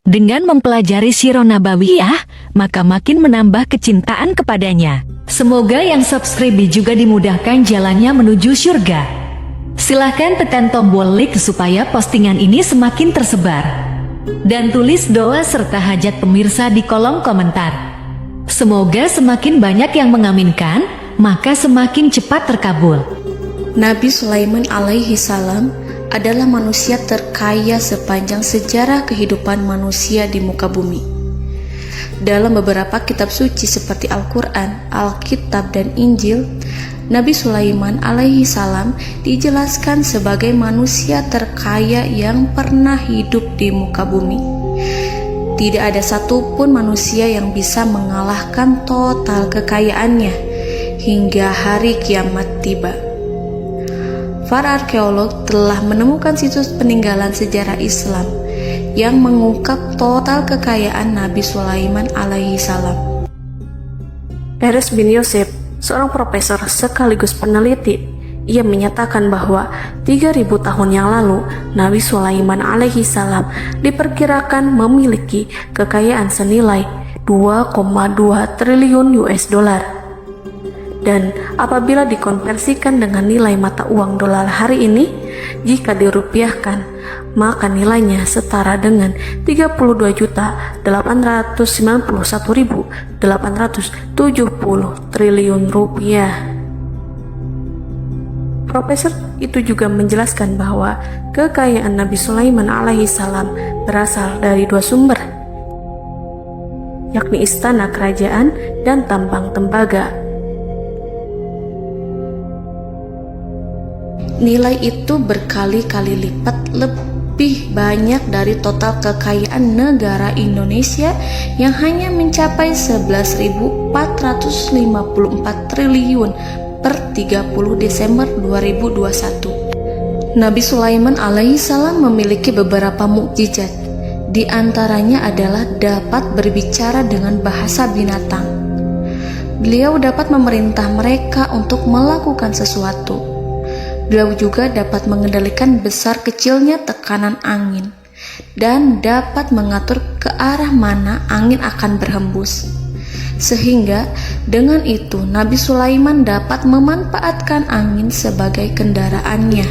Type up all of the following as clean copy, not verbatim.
Dengan mempelajari Sirah Nabawiyah, maka makin menambah kecintaan kepadanya. Semoga yang subscribe juga dimudahkan jalannya menuju surga. Silahkan tekan tombol like supaya postingan ini semakin tersebar. Dan tulis doa serta hajat pemirsa di kolom komentar. Semoga semakin banyak yang mengaminkan, maka semakin cepat terkabul. Nabi Sulaiman alaihi salam adalah manusia terkaya sepanjang sejarah kehidupan manusia di muka bumi. Dalam beberapa kitab suci seperti Al-Quran, Alkitab, dan Injil, Nabi Sulaiman alaihi salam dijelaskan sebagai manusia terkaya yang pernah hidup di muka bumi. Tidak ada satupun manusia yang bisa mengalahkan total kekayaannya hingga hari kiamat tiba. Para arkeolog telah menemukan situs peninggalan sejarah Islam yang mengungkap total kekayaan Nabi Sulaiman alaihi salam. Erez bin Yosef, seorang profesor sekaligus peneliti, ia menyatakan bahwa 3.000 tahun yang lalu Nabi Sulaiman alaihi salam diperkirakan memiliki kekayaan senilai 2,2 triliun US dollar. Dan apabila dikonversikan dengan nilai mata uang dolar hari ini, jika dirupiahkan, maka nilainya setara dengan 32.891.870 triliun rupiah. Profesor itu juga menjelaskan bahwa kekayaan Nabi Sulaiman alaihi salam berasal dari dua sumber, yakni istana kerajaan dan tambang tembaga. Nilai itu berkali-kali lipat lebih banyak dari total kekayaan negara Indonesia yang hanya mencapai 11.454 triliun per 30 Desember 2021. Nabi Sulaiman alaihi salam memiliki beberapa mukjizat. Di antaranya adalah dapat berbicara dengan bahasa binatang. Beliau dapat memerintah mereka untuk melakukan sesuatu. Beliau juga dapat mengendalikan besar kecilnya tekanan angin dan dapat mengatur ke arah mana angin akan berhembus. Sehingga dengan itu Nabi Sulaiman dapat memanfaatkan angin sebagai kendaraannya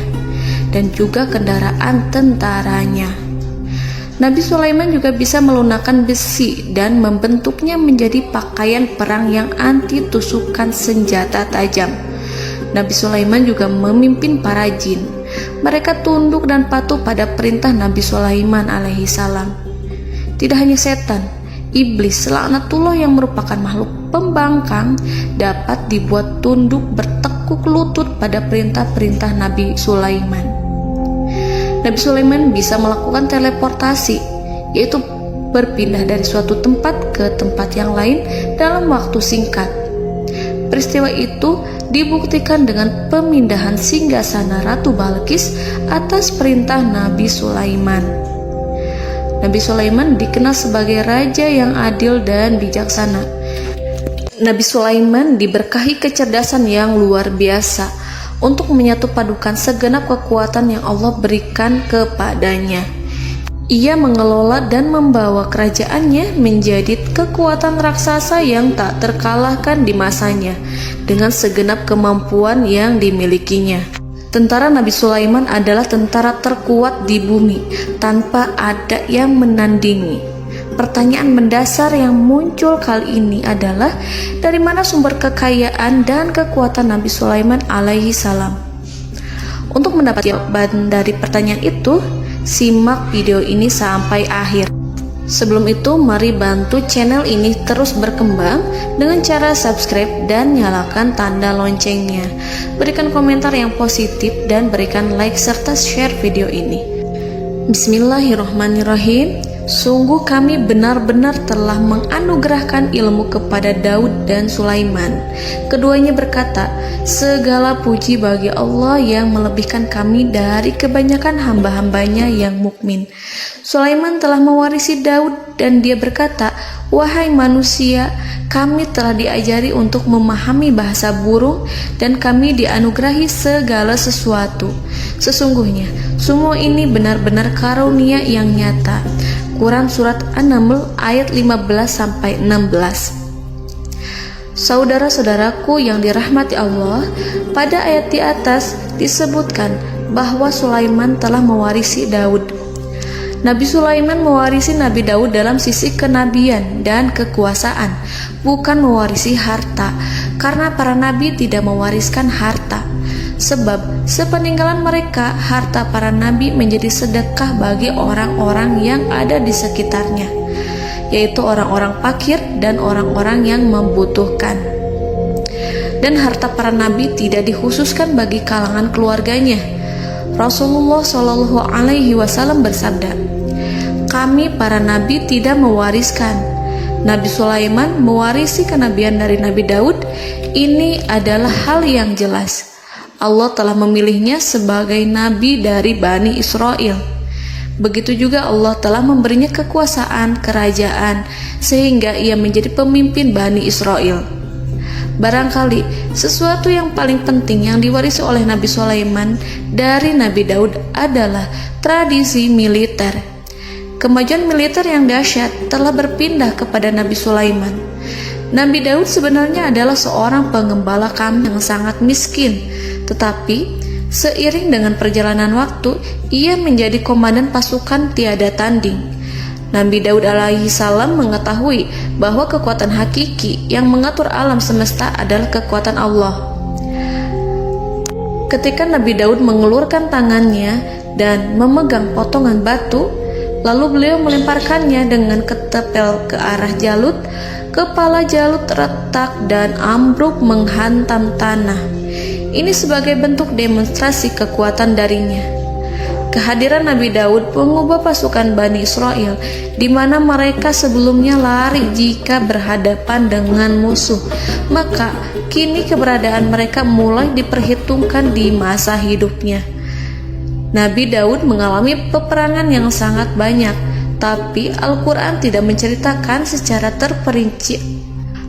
dan juga kendaraan tentaranya. Nabi Sulaiman juga bisa melunakkan besi dan membentuknya menjadi pakaian perang yang anti tusukan senjata tajam. Nabi Sulaiman juga memimpin para jin. Mereka tunduk dan patuh pada perintah Nabi Sulaiman alaihi salam. Tidak hanya setan, iblis laknatullah yang merupakan makhluk pembangkang dapat dibuat tunduk bertekuk lutut pada perintah-perintah Nabi Sulaiman. Nabi Sulaiman bisa melakukan teleportasi, yaitu berpindah dari suatu tempat ke tempat yang lain dalam waktu singkat. Peristiwa itu dibuktikan dengan pemindahan singgasana Ratu Balqis atas perintah Nabi Sulaiman. Nabi Sulaiman dikenal sebagai raja yang adil dan bijaksana. Nabi Sulaiman diberkahi kecerdasan yang luar biasa untuk menyatu padukan segenap kekuatan yang Allah berikan kepadanya. Ia mengelola dan membawa kerajaannya menjadi kekuatan raksasa yang tak terkalahkan di masanya dengan segenap kemampuan yang dimilikinya. Tentara Nabi Sulaiman adalah tentara terkuat di bumi tanpa ada yang menandingi. Pertanyaan mendasar yang muncul kali ini adalah dari mana sumber kekayaan dan kekuatan Nabi Sulaiman alaihi salam? Untuk mendapat jawaban dari pertanyaan itu, simak video ini sampai akhir. Sebelum itu, mari bantu channel ini terus berkembang dengan cara subscribe dan nyalakan tanda loncengnya. Berikan komentar yang positif dan berikan like serta share video ini. Bismillahirrahmanirrahim. Sungguh kami benar-benar telah menganugerahkan ilmu kepada Daud dan Sulaiman. Keduanya berkata, segala puji bagi Allah yang melebihkan kami dari kebanyakan hamba-hambanya yang mukmin. Sulaiman telah mewarisi Daud dan dia berkata, "Wahai manusia, kami telah diajari untuk memahami bahasa burung dan kami dianugerahi segala sesuatu. Sesungguhnya, semua ini benar-benar karunia yang nyata." Quran Surat An-Naml ayat 15-16. Saudara-saudaraku yang dirahmati Allah, pada ayat di atas disebutkan bahwa Sulaiman telah mewarisi Daud. Nabi Sulaiman mewarisi Nabi Daud dalam sisi kenabian dan kekuasaan, bukan mewarisi harta, karena para nabi tidak mewariskan harta. Sebab sepeninggalan mereka, harta para nabi menjadi sedekah bagi orang-orang yang ada di sekitarnya, yaitu orang-orang fakir dan orang-orang yang membutuhkan. Dan harta para nabi tidak dikhususkan bagi kalangan keluarganya. Rasulullah Shallallahu Alaihi Wasallam bersabda, "Kami para nabi tidak mewariskan." Nabi Sulaiman mewarisi kenabian dari Nabi Daud. Ini adalah hal yang jelas. Allah telah memilihnya sebagai nabi dari Bani Israel. Begitu juga Allah telah memberinya kekuasaan kerajaan sehingga ia menjadi pemimpin Bani Israel. Barangkali sesuatu yang paling penting yang diwarisi oleh Nabi Sulaiman dari Nabi Daud adalah tradisi militer. Kemajuan militer yang dahsyat telah berpindah kepada Nabi Sulaiman. Nabi Daud sebenarnya adalah seorang pengembala kambing yang sangat miskin, tetapi seiring dengan perjalanan waktu, ia menjadi komandan pasukan tiada tanding. Nabi Daud alaihi salam mengetahui bahwa kekuatan hakiki yang mengatur alam semesta adalah kekuatan Allah. Ketika Nabi Daud mengelurkan tangannya dan memegang potongan batu, lalu beliau melemparkannya dengan ketepel ke arah Jalut, kepala Jalut retak dan ambruk menghantam tanah. Ini sebagai bentuk demonstrasi kekuatan darinya. Kehadiran Nabi Daud mengubah pasukan Bani Israel, di mana mereka sebelumnya lari jika berhadapan dengan musuh. Maka kini keberadaan mereka mulai diperhitungkan di masa hidupnya. Nabi Daud mengalami peperangan yang sangat banyak, tapi Al-Quran tidak menceritakan secara terperinci.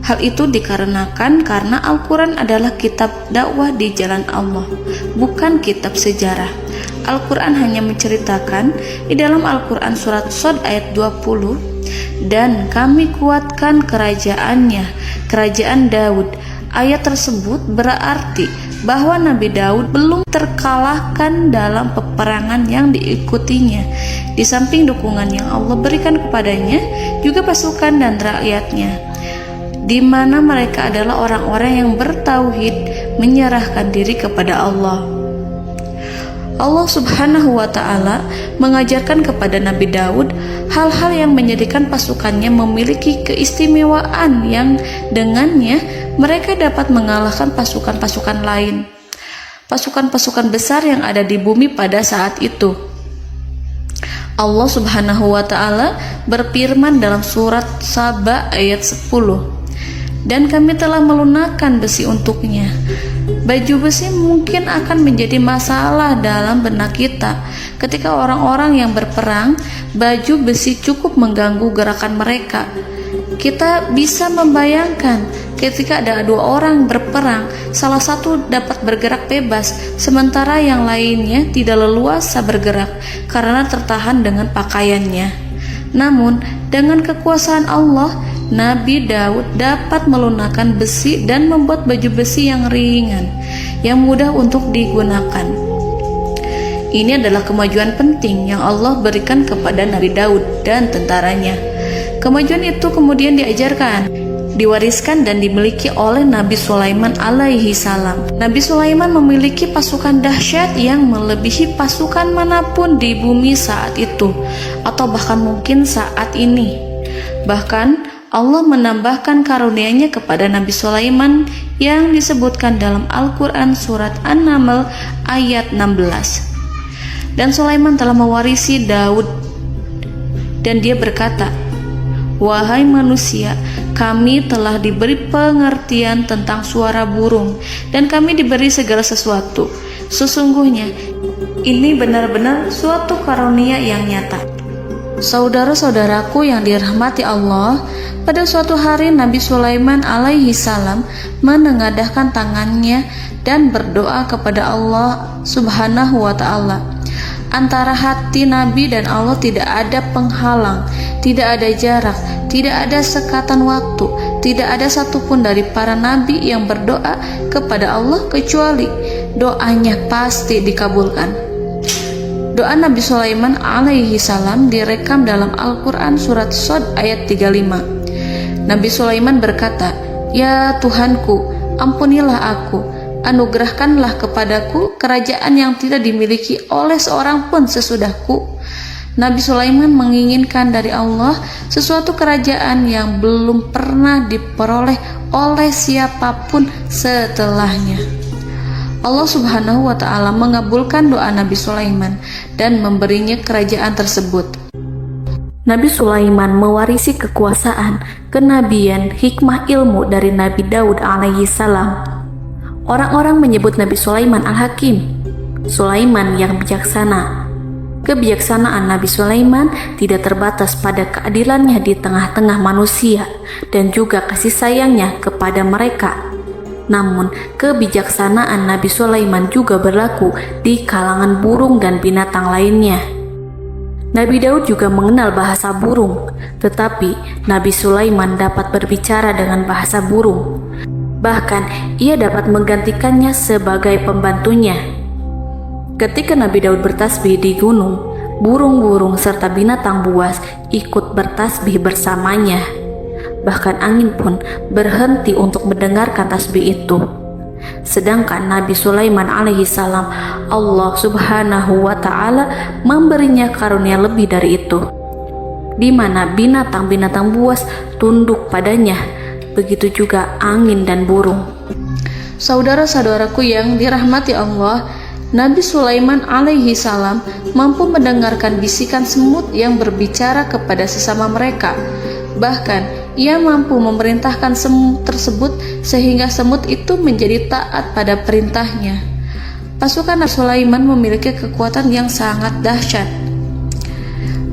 Hal itu dikarenakan karena Al-Quran adalah kitab dakwah di jalan Allah, bukan kitab sejarah. Al-Quran hanya menceritakan di dalam Al-Quran surat Shad ayat 20, "Dan kami kuatkan kerajaannya, kerajaan Daud." Ayat tersebut berarti bahwa Nabi Daud belum terkalahkan dalam peperangan yang diikutinya. Di samping dukungan yang Allah berikan kepadanya, juga pasukan dan rakyatnya, di mana mereka adalah orang-orang yang bertauhid, menyerahkan diri kepada Allah. Allah Subhanahu wa Ta'ala mengajarkan kepada Nabi Daud hal-hal yang menjadikan pasukannya memiliki keistimewaan yang dengannya mereka dapat mengalahkan pasukan-pasukan lain, pasukan-pasukan besar yang ada di bumi pada saat itu. Allah Subhanahu wa Ta'ala berfirman dalam surat Saba ayat 10, "Dan kami telah melunakkan besi untuknya." Baju besi mungkin akan menjadi masalah dalam benak kita. Ketika orang-orang yang berperang, baju besi cukup mengganggu gerakan mereka. Kita bisa membayangkan ketika ada dua orang berperang, salah satu dapat bergerak bebas, sementara yang lainnya tidak leluasa bergerak karena tertahan dengan pakaiannya. Namun, dengan kekuasaan Allah, Nabi Daud dapat melunakkan besi dan membuat baju besi yang ringan, yang mudah untuk digunakan. Ini adalah kemajuan penting yang Allah berikan kepada Nabi Daud dan tentaranya. Kemajuan itu kemudian diajarkan, diwariskan dan dimiliki oleh Nabi Sulaiman alaihi salam. Nabi Sulaiman memiliki pasukan dahsyat yang melebihi pasukan manapun di bumi saat itu, atau bahkan mungkin saat ini. Bahkan Allah menambahkan karunia-Nya kepada Nabi Sulaiman yang disebutkan dalam Al-Quran surat An-Naml ayat 16. "Dan Sulaiman telah mewarisi Daud, dan dia berkata, 'Wahai manusia, kami telah diberi pengertian tentang suara burung, dan kami diberi segala sesuatu. Sesungguhnya, ini benar-benar suatu karunia yang nyata.'" Saudara-saudaraku yang dirahmati Allah, pada suatu hari Nabi Sulaiman alaihi salam menengadahkan tangannya dan berdoa kepada Allah Subhanahu wa ta'ala. Antara hati Nabi dan Allah tidak ada penghalang, tidak ada jarak, tidak ada sekatan waktu, tidak ada satupun dari para nabi yang berdoa kepada Allah kecuali doanya pasti dikabulkan. Doa Nabi Sulaiman alaihi salam direkam dalam Al-Quran surat Shad ayat 35. Nabi Sulaiman berkata, "Ya Tuhanku, ampunilah aku, anugerahkanlah kepadaku kerajaan yang tidak dimiliki oleh seorang pun sesudahku." Nabi Sulaiman menginginkan dari Allah sesuatu kerajaan yang belum pernah diperoleh oleh siapapun setelahnya. Allah Subhanahu wa ta'ala mengabulkan doa Nabi Sulaiman dan memberinya kerajaan tersebut. Nabi Sulaiman mewarisi kekuasaan, kenabian, hikmah ilmu dari Nabi Daud alaihi salam. Orang-orang menyebut Nabi Sulaiman Al-Hakim, Sulaiman yang bijaksana. Kebijaksanaan Nabi Sulaiman tidak terbatas pada keadilannya di tengah-tengah manusia dan juga kasih sayangnya kepada mereka. Namun, kebijaksanaan Nabi Sulaiman juga berlaku di kalangan burung dan binatang lainnya. Nabi Daud juga mengenal bahasa burung, tetapi Nabi Sulaiman dapat berbicara dengan bahasa burung. Bahkan, ia dapat menggantikannya sebagai pembantunya. Ketika Nabi Daud bertasbih di gunung, burung-burung serta binatang buas ikut bertasbih bersamanya. Bahkan angin pun berhenti untuk mendengarkan tasbih itu. Sedangkan Nabi Sulaiman alaihi salam, Allah Subhanahu wa ta'ala memberinya karunia lebih dari itu, di mana binatang-binatang buas tunduk padanya, begitu juga angin dan burung. Saudara-saudaraku yang dirahmati Allah, Nabi Sulaiman alaihi salam mampu mendengarkan bisikan semut yang berbicara kepada sesama mereka. Bahkan ia mampu memerintahkan semut tersebut sehingga semut itu menjadi taat pada perintahnya. Pasukan Nabi Sulaiman memiliki kekuatan yang sangat dahsyat.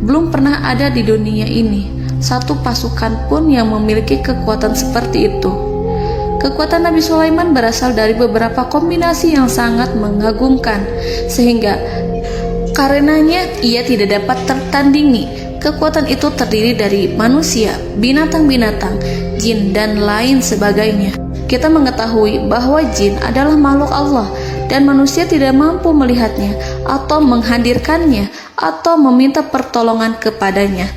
Belum pernah ada di dunia ini satu pasukan pun yang memiliki kekuatan seperti itu. Kekuatan Nabi Sulaiman berasal dari beberapa kombinasi yang sangat mengagumkan, sehingga karenanya ia tidak dapat tertandingi. Kekuatan itu terdiri dari manusia, binatang-binatang, jin, dan lain sebagainya. Kita mengetahui bahwa jin adalah makhluk Allah dan manusia tidak mampu melihatnya atau menghadirkannya atau meminta pertolongan kepadanya.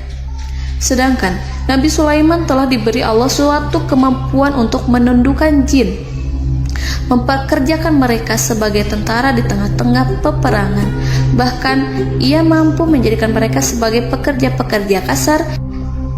Sedangkan Nabi Sulaiman telah diberi Allah suatu kemampuan untuk menundukkan jin, mempekerjakan mereka sebagai tentara di tengah-tengah peperangan. Bahkan ia mampu menjadikan mereka sebagai pekerja-pekerja kasar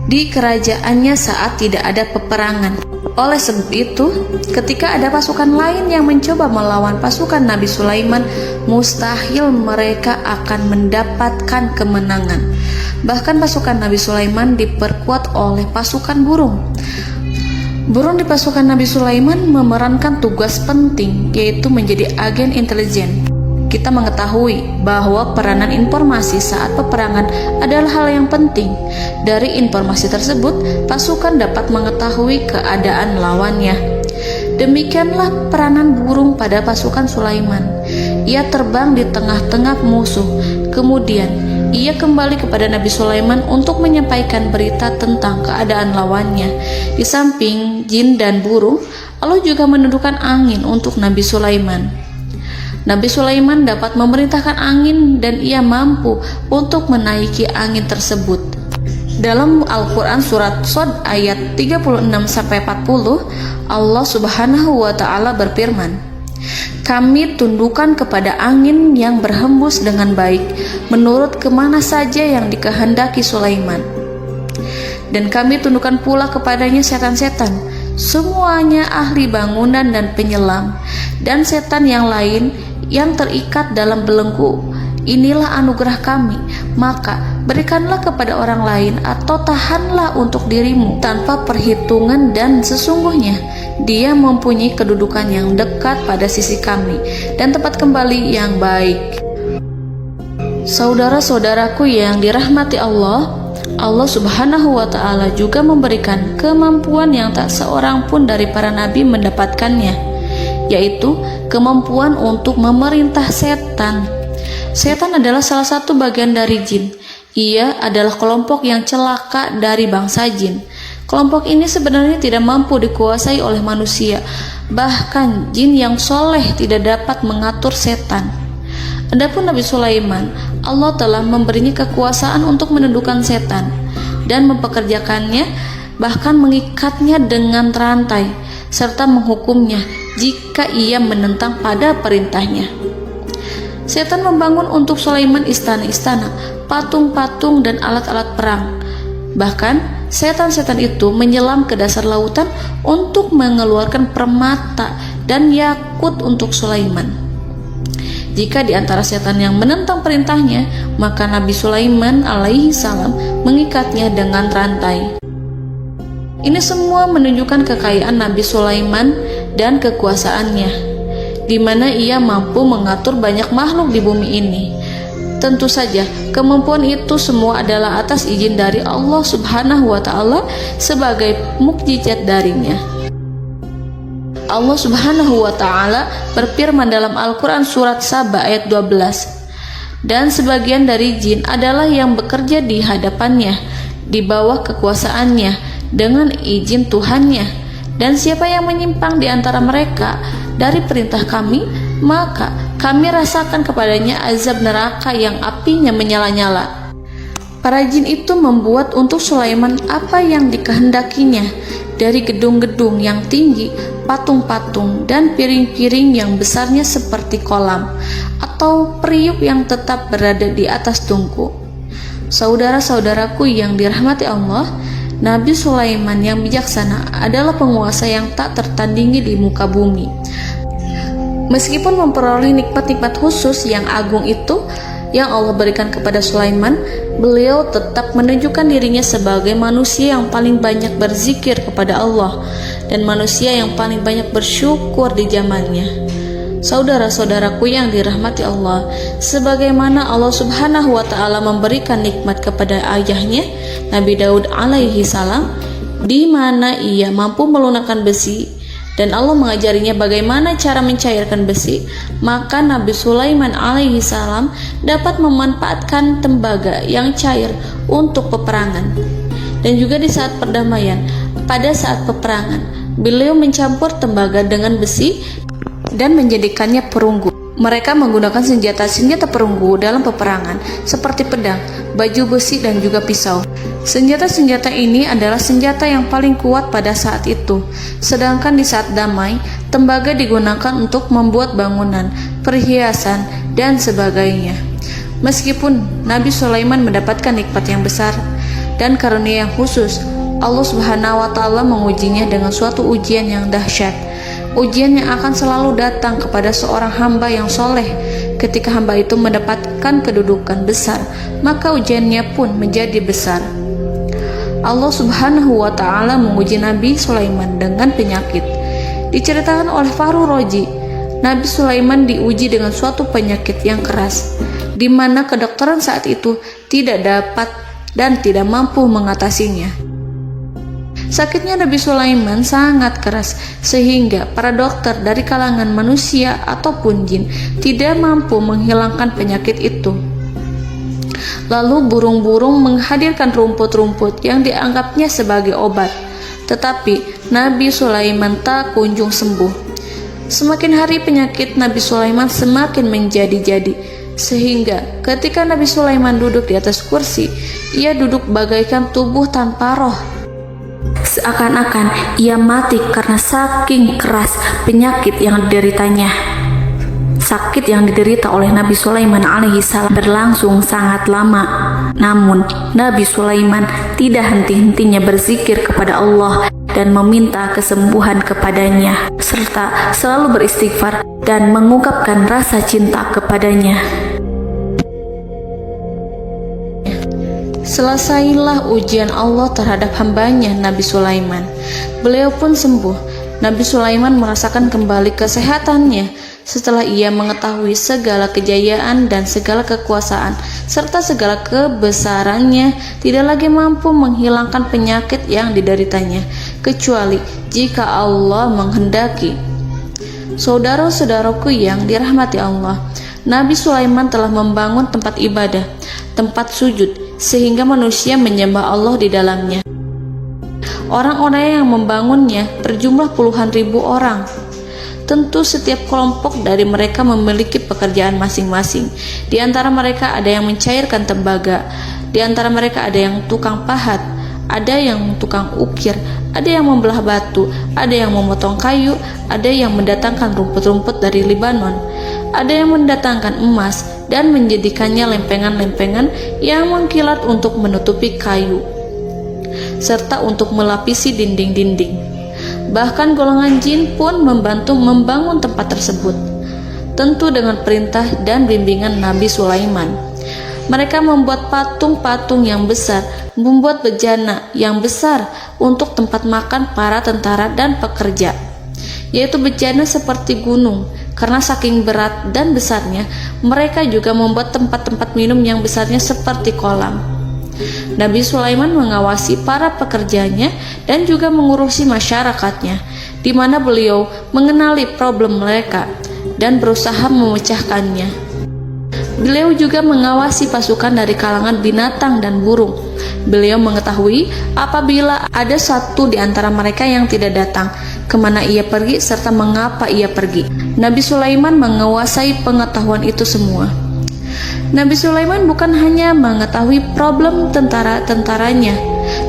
di kerajaannya saat tidak ada peperangan. Oleh sebab itu, ketika ada pasukan lain yang mencoba melawan pasukan Nabi Sulaiman, mustahil mereka akan mendapatkan kemenangan. Bahkan pasukan Nabi Sulaiman diperkuat oleh pasukan burung. Burung di pasukan Nabi Sulaiman memerankan tugas penting, yaitu menjadi agen intelijen. Kita mengetahui bahwa peranan informasi saat peperangan adalah hal yang penting. Dari informasi tersebut, pasukan dapat mengetahui keadaan lawannya. Demikianlah peranan burung pada pasukan Sulaiman. Ia terbang di tengah-tengah musuh. Kemudian, ia kembali kepada Nabi Sulaiman untuk menyampaikan berita tentang keadaan lawannya. Di samping jin dan burung, Allah juga menundukkan angin untuk Nabi Sulaiman. Nabi Sulaiman dapat memerintahkan angin dan ia mampu untuk menaiki angin tersebut. Dalam Al-Quran surat Shad ayat 36-40, Allah Subhanahu wa ta'ala berfirman, "Kami tundukkan kepada angin yang berhembus dengan baik menurut kemana saja yang dikehendaki Sulaiman. Dan kami tundukkan pula kepadanya setan-setan, semuanya ahli bangunan dan penyelam, dan setan yang lain yang terikat dalam belenggu. Inilah anugerah kami, maka berikanlah kepada orang lain atau tahanlah untuk dirimu tanpa perhitungan, dan sesungguhnya dia mempunyai kedudukan yang dekat pada sisi kami dan tempat kembali yang baik." Saudara-saudaraku yang dirahmati Allah, Allah Subhanahu wa Ta'ala juga memberikan kemampuan yang tak seorang pun dari para nabi mendapatkannya, yaitu kemampuan untuk memerintah setan. Setan adalah salah satu bagian dari jin. Ia adalah kelompok yang celaka dari bangsa jin. Kelompok ini sebenarnya tidak mampu dikuasai oleh manusia. Bahkan jin yang soleh tidak dapat mengatur setan. Adapun Nabi Sulaiman, Allah telah memberinya kekuasaan untuk menundukkan setan dan mempekerjakannya, bahkan mengikatnya dengan rantai serta menghukumnya jika ia menentang pada perintahnya. Setan membangun untuk Sulaiman istana-istana, patung-patung dan alat-alat perang. Bahkan setan-setan itu menyelam ke dasar lautan untuk mengeluarkan permata dan yakut untuk Sulaiman. Jika di antara setan yang menentang perintahnya, maka Nabi Sulaiman alaihi salam mengikatnya dengan rantai. Ini semua menunjukkan kekayaan Nabi Sulaiman dan kekuasaannya, di mana ia mampu mengatur banyak makhluk di bumi ini. Tentu saja, kemampuan itu semua adalah atas izin dari Allah Subhanahu wa Ta'ala sebagai mukjizat darinya. Allah Subhanahu wa Ta'ala berfirman dalam Al-Quran surat Saba ayat 12, dan sebagian dari jin adalah yang bekerja di hadapannya di bawah kekuasaannya dengan izin Tuhannya, dan siapa yang menyimpang di antara mereka dari perintah kami, maka kami rasakan kepadanya azab neraka yang apinya menyala-nyala. Para jin itu membuat untuk Sulaiman apa yang dikehendakinya, dari gedung-gedung yang tinggi, patung-patung, dan piring-piring yang besarnya seperti kolam, atau periuk yang tetap berada di atas tungku. Saudara-saudaraku yang dirahmati Allah, Nabi Sulaiman yang bijaksana adalah penguasa yang tak tertandingi di muka bumi. Meskipun memperoleh nikmat-nikmat khusus yang agung itu yang Allah berikan kepada Sulaiman, beliau tetap menunjukkan dirinya sebagai manusia yang paling banyak berzikir kepada Allah dan manusia yang paling banyak bersyukur di zamannya. Saudara-saudaraku yang dirahmati Allah, sebagaimana Allah Subhanahu wa Ta'ala memberikan nikmat kepada ayahnya Nabi Daud alaihi salam, di mana ia mampu melunakkan besi, dan Allah mengajarinya bagaimana cara mencairkan besi, maka Nabi Sulaiman alaihi salam dapat memanfaatkan tembaga yang cair untuk peperangan. Dan juga di saat perdamaian, pada saat peperangan, beliau mencampur tembaga dengan besi dan menjadikannya perunggu. Mereka menggunakan senjata-senjata perunggu dalam peperangan seperti pedang, baju besi, dan juga pisau. Senjata-senjata ini adalah senjata yang paling kuat pada saat itu. Sedangkan di saat damai, tembaga digunakan untuk membuat bangunan, perhiasan, dan sebagainya. Meskipun Nabi Sulaiman mendapatkan nikmat yang besar dan karunia yang khusus, Allah Subhanahu wa Ta'ala mengujinya dengan suatu ujian yang dahsyat. Ujian yang akan selalu datang kepada seorang hamba yang soleh. Ketika hamba itu mendapatkan kedudukan besar, maka ujiannya pun menjadi besar. Allah Subhanahu wa Ta'ala menguji Nabi Sulaiman dengan penyakit. Diceritakan oleh Fahru Roji, Nabi Sulaiman diuji dengan suatu penyakit yang keras, di mana kedokteran saat itu tidak dapat dan tidak mampu mengatasinya. Sakitnya Nabi Sulaiman sangat keras, sehingga para dokter dari kalangan manusia ataupun jin tidak mampu menghilangkan penyakit itu. Lalu burung-burung menghadirkan rumput-rumput yang dianggapnya sebagai obat, tetapi Nabi Sulaiman tak kunjung sembuh. Semakin hari penyakit Nabi Sulaiman semakin menjadi-jadi, sehingga ketika Nabi Sulaiman duduk di atas kursi, ia duduk bagaikan tubuh tanpa roh. Seakan-akan ia mati karena saking keras penyakit yang dideritanya. Sakit yang diderita oleh Nabi Sulaiman alaihi salam berlangsung sangat lama. Namun Nabi Sulaiman tidak henti-hentinya berzikir kepada Allah dan meminta kesembuhan kepadanya, serta selalu beristighfar dan mengungkapkan rasa cinta kepadanya. Selesailah ujian Allah terhadap hambanya Nabi Sulaiman. Beliau pun sembuh Nabi Sulaiman merasakan kembali kesehatannya setelah ia mengetahui segala kejayaan dan segala kekuasaan serta segala kebesarannya tidak lagi mampu menghilangkan penyakit yang dideritanya kecuali jika Allah menghendaki. Saudara-saudaraku yang dirahmati Allah, Nabi Sulaiman telah membangun tempat ibadah, tempat sujud, sehingga manusia menyembah Allah di dalamnya. Orang-orang yang membangunnya berjumlah puluhan ribu orang. Tentu setiap kelompok dari mereka memiliki pekerjaan masing-masing. Di antara mereka ada yang mencairkan tembaga, di antara mereka ada yang tukang pahat, ada yang tukang ukir, ada yang membelah batu, ada yang memotong kayu, ada yang mendatangkan rumput-rumput dari Libanon, ada yang mendatangkan emas dan menjadikannya lempengan-lempengan yang mengkilat untuk menutupi kayu serta untuk melapisi dinding-dinding. Bahkan golongan jin pun membantu membangun tempat tersebut, tentu dengan perintah dan bimbingan Nabi Sulaiman. Mereka membuat patung-patung yang besar, membuat bejana yang besar untuk tempat makan para tentara dan pekerja, yaitu bejana seperti gunung. Karena saking berat dan besarnya, mereka juga membuat tempat-tempat minum yang besarnya seperti kolam. Nabi Sulaiman mengawasi para pekerjanya dan juga mengurusi masyarakatnya, di mana beliau mengenali problem mereka dan berusaha memecahkannya. Beliau juga mengawasi pasukan dari kalangan binatang dan burung. Beliau mengetahui apabila ada satu di antara mereka yang tidak datang, kemana ia pergi serta mengapa ia pergi. Nabi Sulaiman menguasai pengetahuan itu semua. Nabi Sulaiman bukan hanya mengetahui problem tentara-tentaranya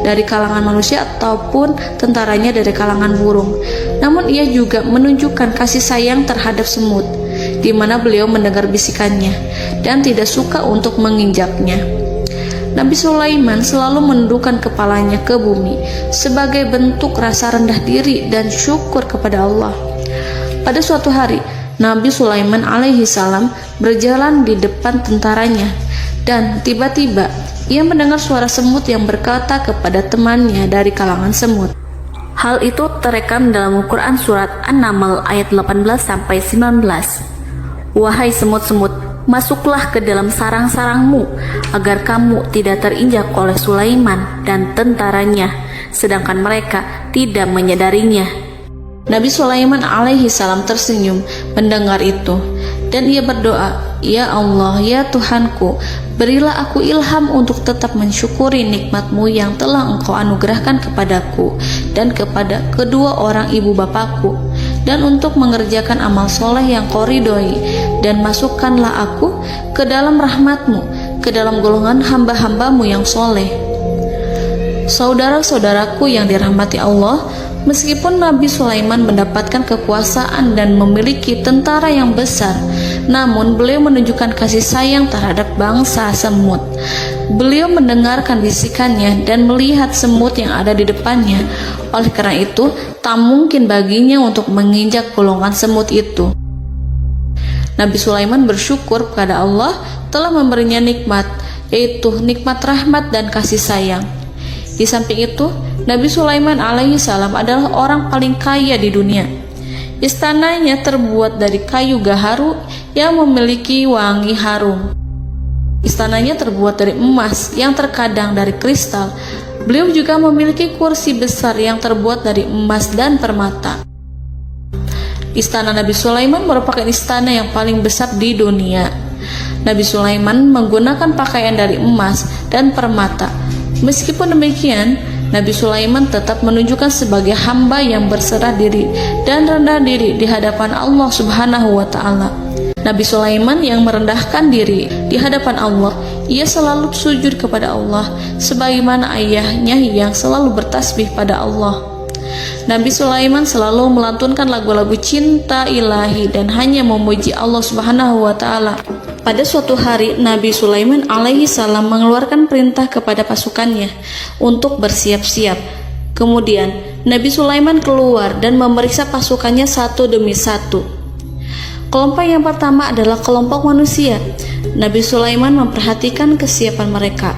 dari kalangan manusia ataupun tentaranya dari kalangan burung, namun ia juga menunjukkan kasih sayang terhadap semut, di mana beliau mendengar bisikannya dan tidak suka untuk menginjaknya. Nabi Sulaiman selalu menundukkan kepalanya ke bumi sebagai bentuk rasa rendah diri dan syukur kepada Allah. Pada suatu hari, Nabi Sulaiman alaihi salam berjalan di depan tentaranya dan tiba-tiba ia mendengar suara semut yang berkata kepada temannya dari kalangan semut. Hal itu terekam dalam Al-Quran surat An-Naml ayat 18-19. Wahai semut-semut, masuklah ke dalam sarang-sarangmu agar kamu tidak terinjak oleh Sulaiman dan tentaranya, sedangkan mereka tidak menyadarinya. Nabi Sulaiman alaihi salam tersenyum mendengar itu dan ia berdoa, "Ya Allah, ya Tuhanku, berilah aku ilham untuk tetap mensyukuri nikmat-Mu yang telah Engkau anugerahkan kepadaku dan kepada kedua orang ibu bapakku, dan untuk mengerjakan amal soleh yang Kau ridhoi, dan masukkanlah aku ke dalam rahmat-Mu, ke dalam golongan hamba-hamba-Mu yang soleh." Saudara-saudaraku yang dirahmati Allah, meskipun Nabi Sulaiman mendapatkan kekuasaan dan memiliki tentara yang besar, namun beliau menunjukkan kasih sayang terhadap bangsa semut. Beliau mendengarkan bisikannya dan melihat semut yang ada di depannya. Oleh karena itu, tak mungkin baginya untuk menginjak golongan semut itu. Nabi Sulaiman bersyukur kepada Allah telah memberinya nikmat, yaitu nikmat rahmat dan kasih sayang. Di samping itu, Nabi Sulaiman alaihi salam adalah orang paling kaya di dunia. Istananya terbuat dari kayu gaharu yang memiliki wangi harum. Istananya terbuat dari emas yang terkadang dari kristal. Beliau juga memiliki kursi besar yang terbuat dari emas dan permata. Istana Nabi Sulaiman merupakan istana yang paling besar di dunia. Nabi Sulaiman menggunakan pakaian dari emas dan permata. Meskipun demikian, Nabi Sulaiman tetap menunjukkan sebagai hamba yang berserah diri dan rendah diri di hadapan Allah Subhanahu wa Ta'ala. Nabi Sulaiman yang merendahkan diri di hadapan Allah, ia selalu sujud kepada Allah, sebagaimana ayahnya yang selalu bertasbih pada Allah. Nabi Sulaiman selalu melantunkan lagu-lagu cinta ilahi dan hanya memuji Allah Subhanahu wa Ta'ala. Pada suatu hari, Nabi Sulaiman alaihi salam mengeluarkan perintah kepada pasukannya untuk bersiap-siap. Kemudian, Nabi Sulaiman keluar dan memeriksa pasukannya satu demi satu. Kelompok yang pertama adalah kelompok manusia. Nabi Sulaiman memperhatikan kesiapan mereka.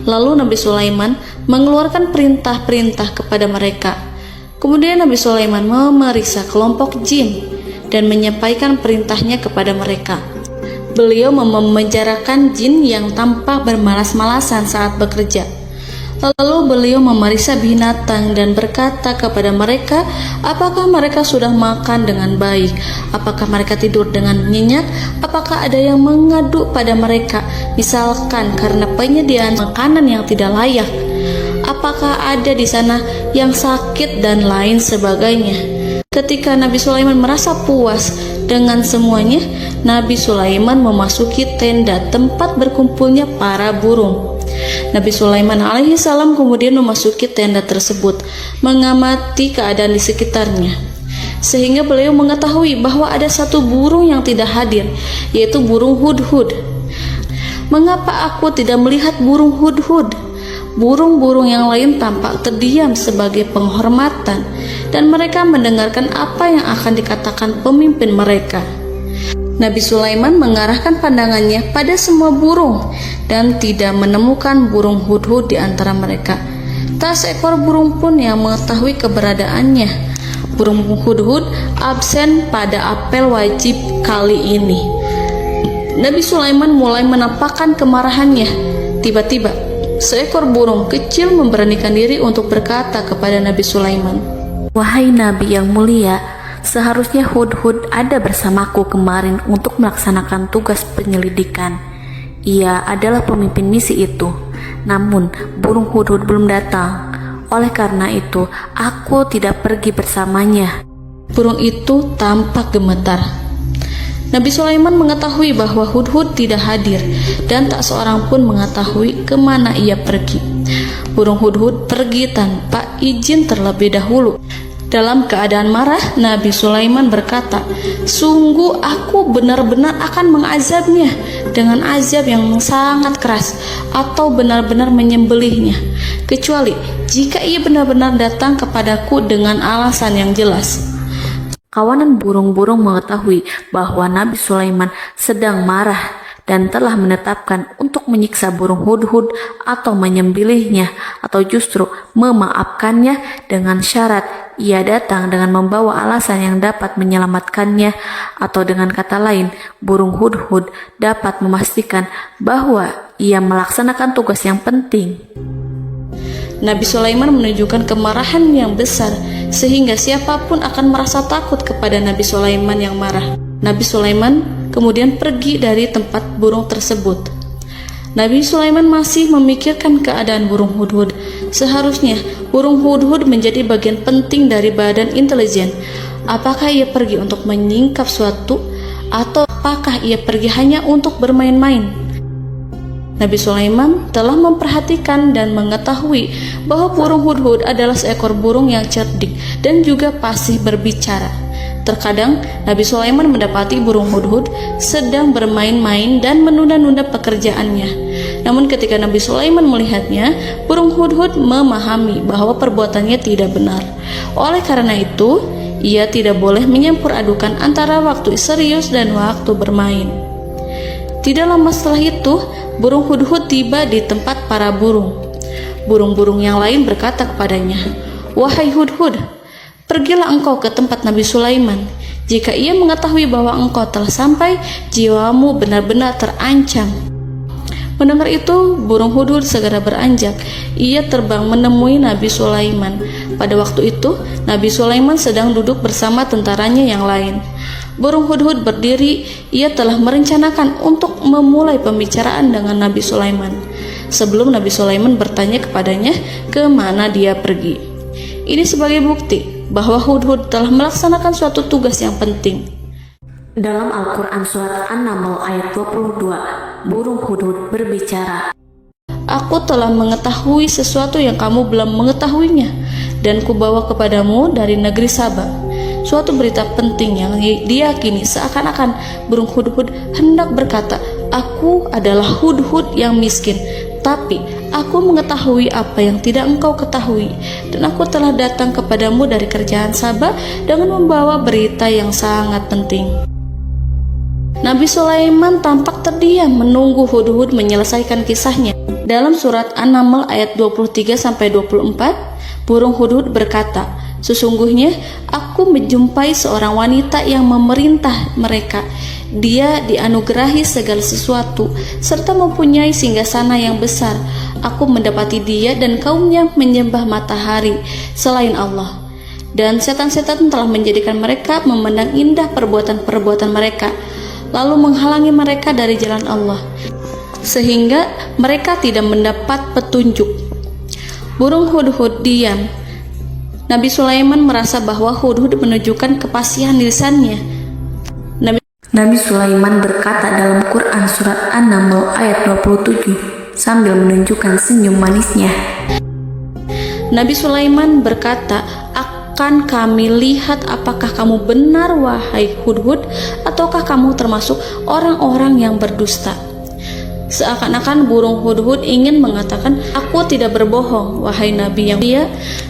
Lalu Nabi Sulaiman mengeluarkan perintah-perintah kepada mereka. Kemudian Nabi Sulaiman memeriksa kelompok jin dan menyampaikan perintahnya kepada mereka. Beliau memenjarakan jin yang tampak bermalas-malasan saat bekerja. Lalu beliau memeriksa binatang dan berkata kepada mereka, apakah mereka sudah makan dengan baik? Apakah mereka tidur dengan nyenyak? Apakah ada yang mengadu pada mereka, misalkan karena penyediaan makanan yang tidak layak? Apakah ada di sana yang sakit dan lain sebagainya? Ketika Nabi Sulaiman merasa puas dengan semuanya, Nabi Sulaiman memasuki tenda tempat berkumpulnya para burung. Nabi Sulaiman alaihissalam kemudian memasuki tenda tersebut, mengamati keadaan di sekitarnya, sehingga beliau mengetahui bahwa ada satu burung yang tidak hadir, yaitu burung hudhud. Mengapa aku tidak melihat burung hudhud? Burung-burung yang lain tampak terdiam sebagai penghormatan, dan mereka mendengarkan apa yang akan dikatakan pemimpin mereka. Nabi Sulaiman mengarahkan pandangannya pada semua burung dan tidak menemukan burung hudhud di antara mereka. Tak seekor burung pun yang mengetahui keberadaannya. Burung hudhud absen pada apel wajib kali ini. Nabi Sulaiman mulai menampakkan kemarahannya. Tiba-tiba, seekor burung kecil memberanikan diri untuk berkata kepada Nabi Sulaiman, Wahai Nabi yang mulia, seharusnya hudhud ada bersamaku kemarin untuk melaksanakan tugas penyelidikan. Ia adalah pemimpin misi itu. Namun, burung hudhud belum datang. Oleh karena itu, aku tidak pergi bersamanya. Burung itu tampak gemetar. Nabi Sulaiman mengetahui bahwa hudhud tidak hadir dan tak seorang pun mengetahui kemana ia pergi. Burung hudhud pergi tanpa izin terlebih dahulu. Dalam keadaan marah, Nabi Sulaiman berkata, sungguh aku benar-benar akan mengazabnya dengan azab yang sangat keras atau benar-benar menyembelihnya, kecuali jika ia benar-benar datang kepadaku dengan alasan yang jelas. Kawanan burung-burung mengetahui bahwa Nabi Sulaiman sedang marah dan telah menetapkan untuk menyiksa burung hudhud atau menyembelihnya atau justru memaafkannya dengan syarat ia datang dengan membawa alasan yang dapat menyelamatkannya, atau dengan kata lain, burung hudhud dapat memastikan bahwa ia melaksanakan tugas yang penting. Nabi Sulaiman menunjukkan kemarahan yang besar sehingga siapapun akan merasa takut kepada Nabi Sulaiman yang marah. Nabi Sulaiman kemudian pergi dari tempat burung tersebut. Nabi Sulaiman masih memikirkan keadaan burung hudhud. Seharusnya burung hudhud menjadi bagian penting dari badan intelijen. Apakah ia pergi untuk menyingkap suatu, atau apakah ia pergi hanya untuk bermain-main? Nabi Sulaiman telah memperhatikan dan mengetahui bahwa burung hudhud adalah seekor burung yang cerdik dan juga fasih berbicara. Terkadang Nabi Sulaiman mendapati burung hudhud sedang bermain-main dan menunda-nunda pekerjaannya. Namun ketika Nabi Sulaiman melihatnya, burung hudhud memahami bahwa perbuatannya tidak benar. Oleh karena itu, ia tidak boleh menyampur adukan antara waktu serius dan waktu bermain. Tidak lama setelah itu, burung hudhud tiba di tempat para burung. Burung-burung yang lain berkata kepadanya, Wahai hudhud, pergilah engkau ke tempat Nabi Sulaiman. Jika ia mengetahui bahwa engkau telah sampai, jiwamu benar-benar terancam. Mendengar itu, burung hudhud segera beranjak. Ia terbang menemui Nabi Sulaiman. Pada waktu itu, Nabi Sulaiman sedang duduk bersama tentaranya yang lain. Burung hudhud berdiri. Ia telah merencanakan untuk memulai pembicaraan dengan Nabi Sulaiman sebelum Nabi Sulaiman bertanya kepadanya kemana dia pergi. Ini sebagai bukti bahwa hudhud telah melaksanakan suatu tugas yang penting. Dalam Al-Quran Surat An-Naml ayat 22, burung hudhud berbicara, Aku telah mengetahui sesuatu yang kamu belum mengetahuinya, dan kubawa kepadamu dari negeri Saba suatu berita penting yang diyakini seakan-akan burung hudhud hendak berkata, Aku adalah hudhud yang miskin, tapi aku mengetahui apa yang tidak engkau ketahui, dan aku telah datang kepadamu dari kerajaan Saba dengan membawa berita yang sangat penting. Nabi Sulaiman tampak terdiam menunggu hudhud menyelesaikan kisahnya. Dalam surat An-Naml ayat 23-24, burung hudhud berkata, Sesungguhnya aku menjumpai seorang wanita yang memerintah mereka. Dia dianugerahi segala sesuatu serta mempunyai singgasana yang besar. Aku mendapati dia dan kaumnya menyembah matahari selain Allah. Dan setan-setan telah menjadikan mereka memandang indah perbuatan-perbuatan mereka, lalu menghalangi mereka dari jalan Allah, sehingga mereka tidak mendapat petunjuk. Burung hudhud diam. Nabi Sulaiman merasa bahwa hudhud menunjukkan kepasihan lisannya. Nabi Sulaiman berkata dalam Quran surat An-Naml ayat 27 sambil menunjukkan senyum manisnya. Nabi Sulaiman berkata, "Akan kami lihat apakah kamu benar wahai hudhud, ataukah kamu termasuk orang-orang yang berdusta." Seakan-akan burung hudhud ingin mengatakan, "Aku tidak berbohong wahai Nabi yang mulia."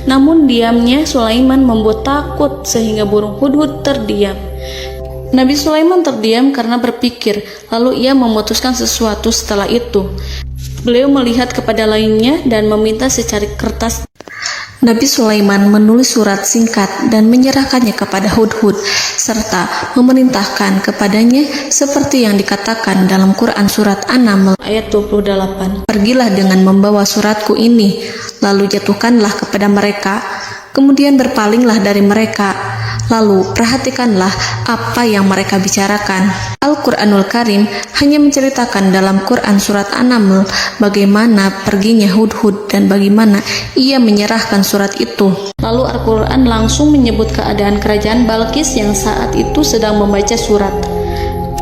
Namun diamnya Sulaiman membuat takut sehingga burung hudhud terdiam. Nabi Sulaiman terdiam karena berpikir, lalu ia memutuskan sesuatu setelah itu. Beliau melihat kepada lainnya dan meminta secari kertas. Nabi Sulaiman menulis surat singkat dan menyerahkannya kepada hudhud, serta memerintahkan kepadanya seperti yang dikatakan dalam Quran surat An-Naml ayat 28. "Pergilah dengan membawa suratku ini, lalu jatuhkanlah kepada mereka, kemudian berpalinglah dari mereka, lalu perhatikanlah apa yang mereka bicarakan." Al-Quranul Karim hanya menceritakan dalam Quran surat An-Naml bagaimana perginya hudhud dan bagaimana ia menyerahkan surat itu. Lalu Al-Quran langsung menyebut keadaan kerajaan Balqis yang saat itu sedang membaca surat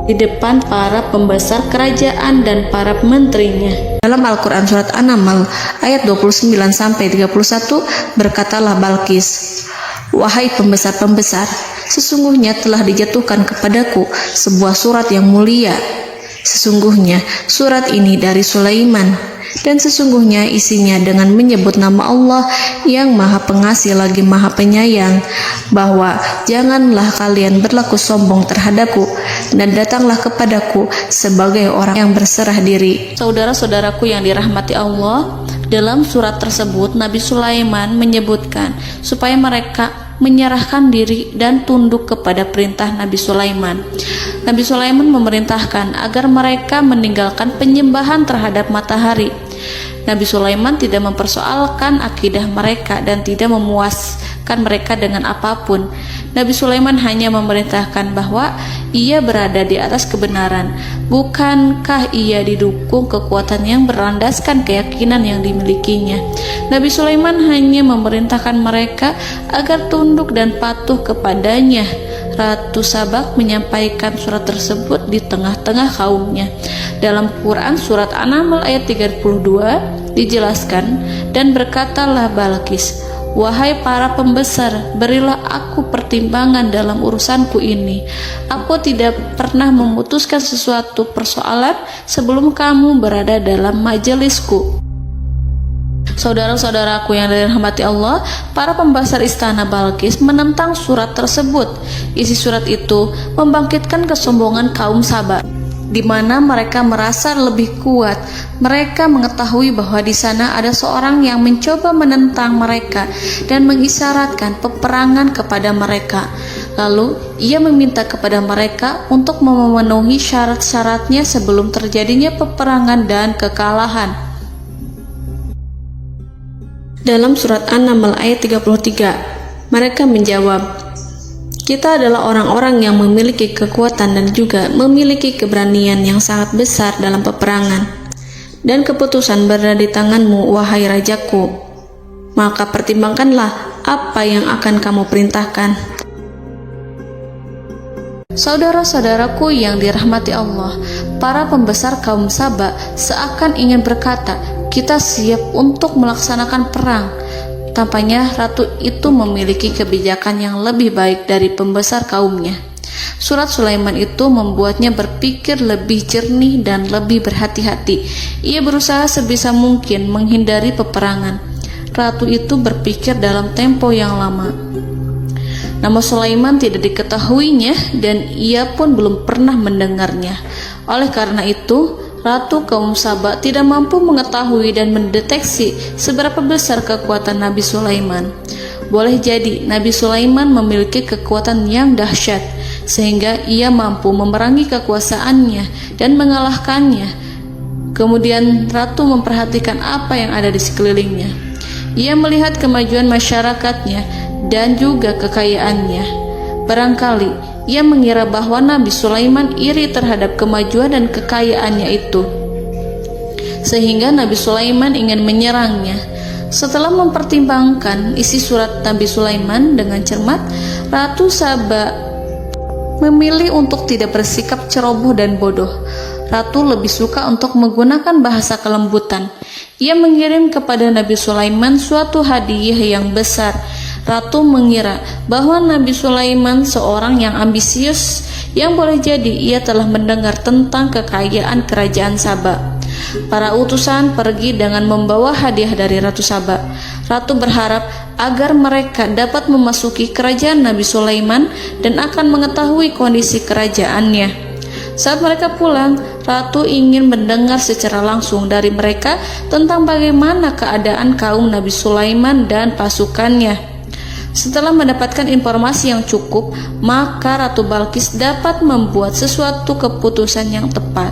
di depan para pembesar kerajaan dan para menterinya. Dalam Al-Quran surat An-Naml ayat 29-31 berkatalah Balqis, "Wahai pembesar-pembesar, sesungguhnya telah dijatuhkan kepadaku sebuah surat yang mulia. Sesungguhnya surat ini dari Sulaiman, dan sesungguhnya isinya dengan menyebut nama Allah yang Maha Pengasih lagi Maha Penyayang, bahwa janganlah kalian berlaku sombong terhadapku, dan datanglah kepadaku sebagai orang yang berserah diri." Saudara-saudaraku yang dirahmati Allah, dalam surat tersebut Nabi Sulaiman menyebutkan supaya mereka menyerahkan diri dan tunduk kepada perintah Nabi Sulaiman. Nabi Sulaiman memerintahkan agar mereka meninggalkan penyembahan terhadap matahari. Nabi Sulaiman tidak mempersoalkan akidah mereka dan tidak memuaskan mereka dengan apapun. Nabi Sulaiman hanya memerintahkan bahwa ia berada di atas kebenaran. Bukankah ia didukung kekuatan yang berlandaskan keyakinan yang dimilikinya? Nabi Sulaiman hanya memerintahkan mereka agar tunduk dan patuh kepadanya. Ratu Sabak menyampaikan surat tersebut di tengah-tengah kaumnya. Dalam Quran surat An-Naml ayat 32 dijelaskan, "Dan berkatalah Balqis, wahai para pembesar, berilah aku pertimbangan dalam urusanku ini. Aku tidak pernah memutuskan sesuatu persoalan sebelum kamu berada dalam majelisku." Saudara-saudaraku yang dirahmati Allah, para pembesar istana Balqis menentang surat tersebut. Isi surat itu membangkitkan kesombongan kaum Sabak, di mana mereka merasa lebih kuat. Mereka mengetahui bahwa di sana ada seorang yang mencoba menentang mereka dan mengisyaratkan peperangan kepada mereka. Lalu ia meminta kepada mereka untuk memenuhi syarat-syaratnya sebelum terjadinya peperangan dan kekalahan. Dalam surat An-Naml ayat 33, mereka menjawab, "Kita adalah orang-orang yang memiliki kekuatan dan juga memiliki keberanian yang sangat besar dalam peperangan. Dan keputusan berada di tanganmu, wahai rajaku. Maka pertimbangkanlah apa yang akan kamu perintahkan." Saudara-saudaraku yang dirahmati Allah, para pembesar kaum Sabak seakan ingin berkata, "Kita siap untuk melaksanakan perang." Tampaknya ratu itu memiliki kebijakan yang lebih baik dari pembesar kaumnya. Surat Sulaiman itu membuatnya berpikir lebih jernih dan lebih berhati-hati. Ia berusaha sebisa mungkin menghindari peperangan. Ratu itu berpikir dalam tempo yang lama. Nama Sulaiman tidak diketahuinya dan ia pun belum pernah mendengarnya. Oleh karena itu, Ratu kaum Sabak tidak mampu mengetahui dan mendeteksi seberapa besar kekuatan Nabi Sulaiman. boleh jadi Nabi Sulaiman memiliki kekuatan yang dahsyat, sehingga ia mampu memerangi kekuasaannya dan mengalahkannya. Kemudian ratu memperhatikan apa yang ada di sekelilingnya. Ia melihat kemajuan masyarakatnya dan juga kekayaannya. Barangkali ia mengira bahwa Nabi Sulaiman iri terhadap kemajuan dan kekayaannya itu, sehingga Nabi Sulaiman ingin menyerangnya. Setelah mempertimbangkan isi surat Nabi Sulaiman dengan cermat, Ratu Saba memilih untuk tidak bersikap ceroboh dan bodoh. Ratu lebih suka untuk menggunakan bahasa kelembutan. Ia mengirim kepada Nabi Sulaiman suatu hadiah yang besar. Ratu mengira bahwa Nabi Sulaiman seorang yang ambisius, yang boleh jadi ia telah mendengar tentang kekayaan kerajaan Saba. Para utusan pergi dengan membawa hadiah dari Ratu Saba. Ratu berharap agar mereka dapat memasuki kerajaan Nabi Sulaiman dan akan mengetahui kondisi kerajaannya. Saat mereka pulang, Ratu ingin mendengar secara langsung dari mereka tentang bagaimana keadaan kaum Nabi Sulaiman dan pasukannya. Setelah mendapatkan informasi yang cukup, maka Ratu Balqis dapat membuat sesuatu keputusan yang tepat.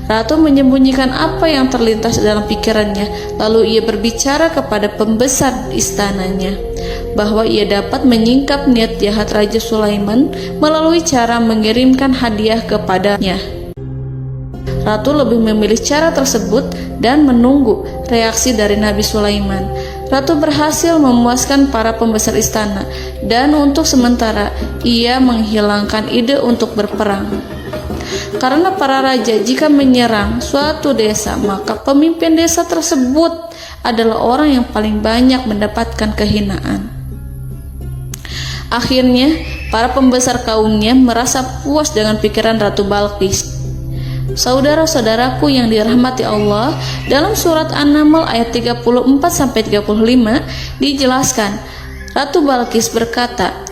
Ratu menyembunyikan apa yang terlintas dalam pikirannya, lalu ia berbicara kepada pembesar istananya bahwa ia dapat menyingkap niat jahat Raja Sulaiman melalui cara mengirimkan hadiah kepadanya. Ratu lebih memilih cara tersebut dan menunggu reaksi dari Nabi Sulaiman. Ratu berhasil memuaskan para pembesar istana, dan untuk sementara ia menghilangkan ide untuk berperang. Karena para raja jika menyerang suatu desa, maka pemimpin desa tersebut adalah orang yang paling banyak mendapatkan kehinaan. Akhirnya, para pembesar kaumnya merasa puas dengan pikiran Ratu Balqis. Saudara-saudaraku yang dirahmati Allah, dalam surat An-Naml ayat 34-35 dijelaskan, Ratu Balqis berkata,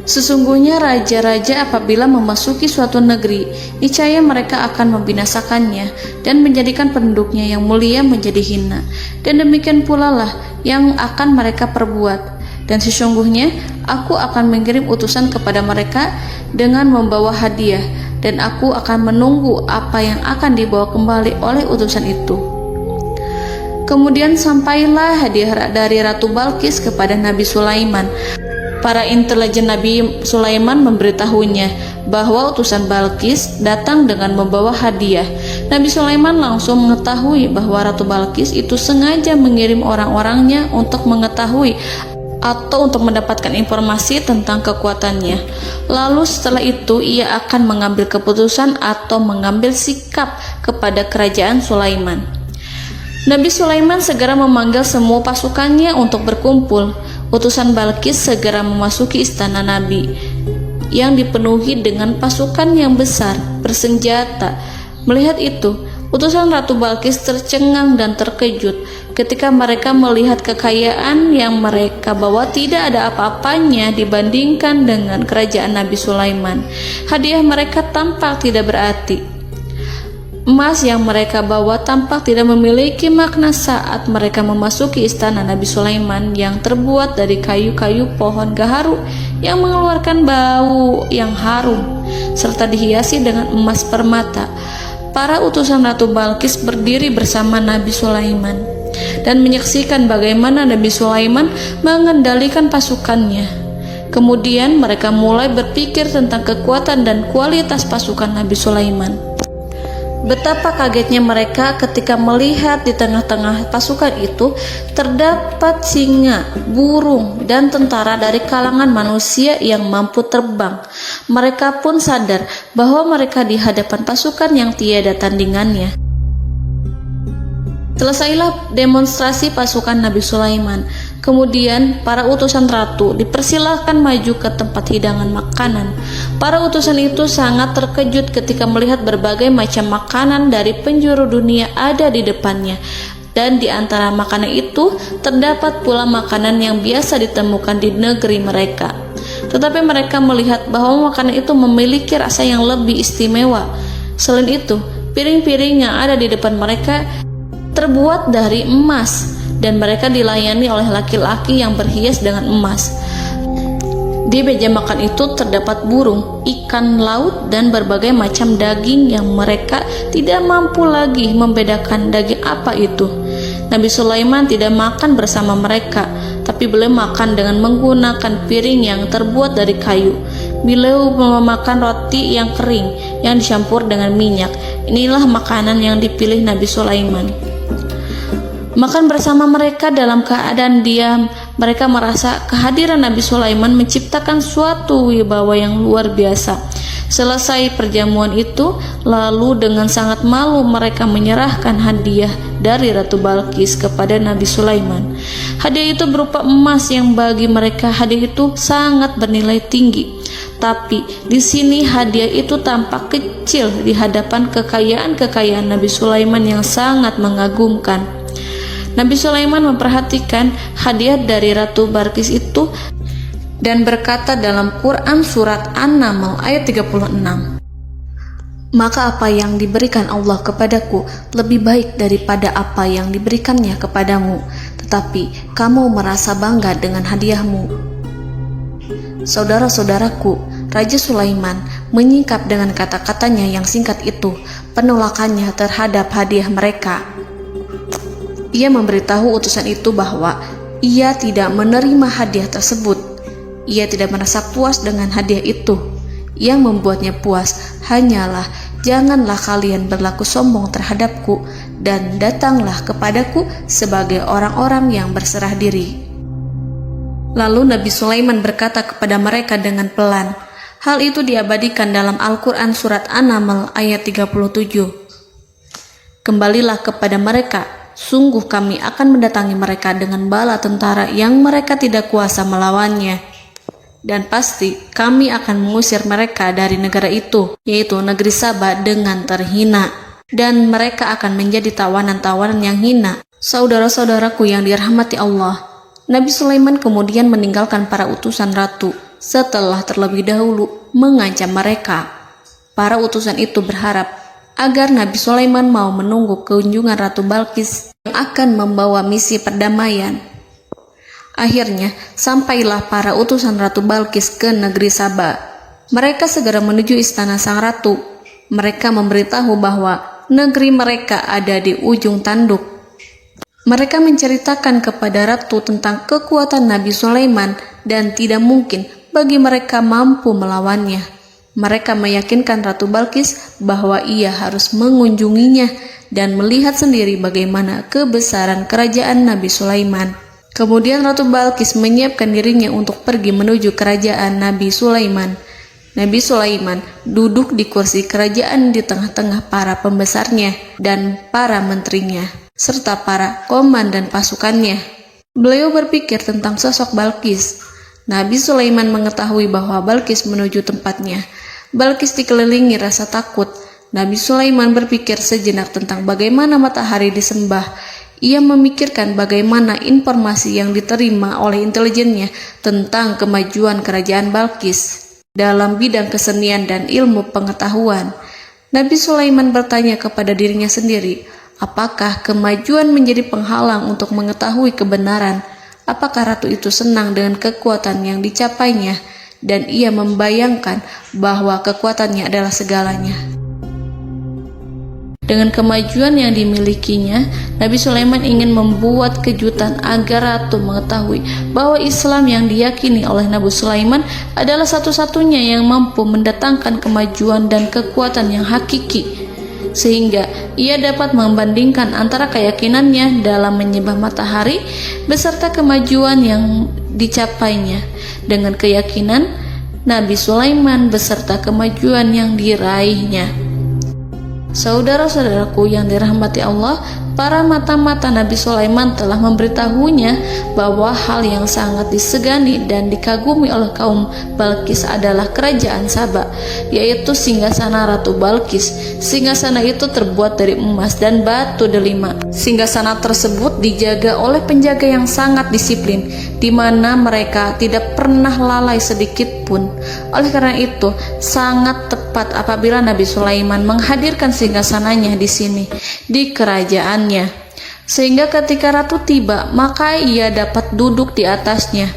"Sesungguhnya raja-raja apabila memasuki suatu negeri, niscaya mereka akan membinasakannya dan menjadikan penduduknya yang mulia menjadi hina. Dan demikian pula lah yang akan mereka perbuat. Dan sesungguhnya aku akan mengirim utusan kepada mereka dengan membawa hadiah, dan aku akan menunggu apa yang akan dibawa kembali oleh utusan itu." Kemudian sampailah hadiah dari Ratu Balqis kepada Nabi Sulaiman. Para intelijen Nabi Sulaiman memberitahunya bahwa utusan Balqis datang dengan membawa hadiah. Nabi Sulaiman langsung mengetahui bahwa Ratu Balqis itu sengaja mengirim orang-orangnya untuk mengetahui atau untuk mendapatkan informasi tentang kekuatannya. Lalu setelah itu ia akan mengambil keputusan atau mengambil sikap kepada kerajaan Sulaiman. Nabi Sulaiman segera memanggil semua pasukannya untuk berkumpul. Utusan Balqis segera memasuki istana Nabi yang dipenuhi dengan pasukan yang besar, bersenjata. Melihat itu, utusan Ratu Balqis tercengang dan terkejut ketika mereka melihat kekayaan yang mereka bawa tidak ada apa-apanya dibandingkan dengan kerajaan Nabi Sulaiman. Hadiah mereka tampak tidak berarti. Emas yang mereka bawa tampak tidak memiliki makna saat mereka memasuki istana Nabi Sulaiman yang terbuat dari kayu-kayu pohon gaharu yang mengeluarkan bau yang harum serta dihiasi dengan emas permata. Para utusan Ratu Balqis berdiri bersama Nabi Sulaiman dan menyaksikan bagaimana Nabi Sulaiman mengendalikan pasukannya. Kemudian mereka mulai berpikir tentang kekuatan dan kualitas pasukan Nabi Sulaiman. Betapa kagetnya mereka ketika melihat di tengah-tengah pasukan itu terdapat singa, burung, dan tentara dari kalangan manusia yang mampu terbang. Mereka pun sadar bahwa mereka di hadapan pasukan yang tiada tandingannya. Selesailah demonstrasi pasukan Nabi Sulaiman. Kemudian para utusan ratu dipersilahkan maju ke tempat hidangan makanan. Para utusan itu sangat terkejut ketika melihat berbagai macam makanan dari penjuru dunia ada di depannya. Dan di antara makanan itu terdapat pula makanan yang biasa ditemukan di negeri mereka. Tetapi mereka melihat bahwa makanan itu memiliki rasa yang lebih istimewa. Selain itu, piring-piring yang ada di depan mereka terbuat dari emas dan mereka dilayani oleh laki-laki yang berhias dengan emas. Di meja makan itu terdapat burung, ikan laut, dan berbagai macam daging yang mereka tidak mampu lagi membedakan daging apa itu. Nabi Sulaiman tidak makan bersama mereka, tapi beliau makan dengan menggunakan piring yang terbuat dari kayu. Beliau memakan roti yang kering yang dicampur dengan minyak. Inilah makanan yang dipilih Nabi Sulaiman. Makan bersama mereka dalam keadaan diam, mereka merasa kehadiran Nabi Sulaiman menciptakan suatu wibawa yang luar biasa. Selesai perjamuan itu, lalu dengan sangat malu mereka menyerahkan hadiah dari Ratu Balkis kepada Nabi Sulaiman. Hadiah itu berupa emas yang bagi mereka hadiah itu sangat bernilai tinggi. Tapi di sini hadiah itu tampak kecil di hadapan kekayaan-kekayaan Nabi Sulaiman yang sangat mengagumkan. Nabi Sulaiman memperhatikan hadiah dari Ratu Balkis itu dan berkata dalam Quran surat An-Naml ayat 36, "Maka apa yang diberikan Allah kepadaku lebih baik daripada apa yang diberikannya kepadamu, tetapi kamu merasa bangga dengan hadiahmu." Saudara-saudaraku, Raja Sulaiman menyingkap dengan kata-katanya yang singkat itu penolakannya terhadap hadiah mereka. Ia memberitahu utusan itu bahwa ia tidak menerima hadiah tersebut. Ia tidak merasa puas dengan hadiah itu. Yang membuatnya puas hanyalah, "Janganlah kalian berlaku sombong terhadapku dan datanglah kepadaku sebagai orang-orang yang berserah diri." Lalu Nabi Sulaiman berkata kepada mereka dengan pelan. Hal itu diabadikan dalam Al-Quran surat An-Naml ayat 37. "Kembalilah kepada mereka. Sungguh kami akan mendatangi mereka dengan bala tentara yang mereka tidak kuasa melawannya. Dan pasti kami akan mengusir mereka dari negara itu, yaitu negeri Saba, dengan terhina. Dan mereka akan menjadi tawanan-tawanan yang hina." Saudara-saudaraku yang dirahmati Allah, Nabi Sulaiman kemudian meninggalkan para utusan ratu setelah terlebih dahulu mengancam mereka. Para utusan itu berharap agar Nabi Sulaiman mau menunggu kunjungan Ratu Balkis yang akan membawa misi perdamaian. Akhirnya, sampailah para utusan Ratu Balkis ke negeri Saba. Mereka segera menuju istana sang ratu. Mereka memberitahu bahwa negeri mereka ada di ujung tanduk. Mereka menceritakan kepada ratu tentang kekuatan Nabi Sulaiman dan tidak mungkin bagi mereka mampu melawannya. Mereka meyakinkan Ratu Balkis bahwa ia harus mengunjunginya dan melihat sendiri bagaimana kebesaran kerajaan Nabi Sulaiman. Kemudian Ratu Balkis menyiapkan dirinya untuk pergi menuju kerajaan Nabi Sulaiman. Nabi Sulaiman duduk di kursi kerajaan di tengah-tengah para pembesarnya dan para menterinya, serta para komandan pasukannya. Beliau berpikir tentang sosok Balkis. Nabi Sulaiman mengetahui bahwa Balkis menuju tempatnya. Balkis dikelilingi rasa takut. Nabi Sulaiman berpikir sejenak tentang bagaimana matahari disembah. Ia memikirkan bagaimana informasi yang diterima oleh intelijennya tentang kemajuan kerajaan Balkis dalam bidang kesenian dan ilmu pengetahuan. Nabi Sulaiman bertanya kepada dirinya sendiri, apakah kemajuan menjadi penghalang untuk mengetahui kebenaran? Apakah ratu itu senang dengan kekuatan yang dicapainya? Dan ia membayangkan bahwa kekuatannya adalah segalanya. Dengan kemajuan yang dimilikinya, Nabi Sulaiman ingin membuat kejutan agar ratu mengetahui bahwa Islam yang diyakini oleh Nabi Sulaiman adalah satu-satunya yang mampu mendatangkan kemajuan dan kekuatan yang hakiki, sehingga ia dapat membandingkan antara keyakinannya dalam menyembah matahari beserta kemajuan yang dicapainya dengan keyakinan Nabi Sulaiman beserta kemajuan yang diraihnya. Saudara-saudaraku yang dirahmati Allah, para mata-mata Nabi Sulaiman telah memberitahunya bahwa hal yang sangat disegani dan dikagumi oleh kaum Balkis adalah kerajaan Saba, yaitu singgasana Ratu Balkis. Singgasana itu terbuat dari emas dan batu delima. Singgasana tersebut dijaga oleh penjaga yang sangat disiplin, di mana mereka tidak pernah lalai sedikit pun. Oleh karena itu, sangat tepat apabila Nabi Sulaiman menghadirkan singgasananya di sini, di kerajaannya. sehingga ketika ratu tiba, maka ia dapat duduk di atasnya.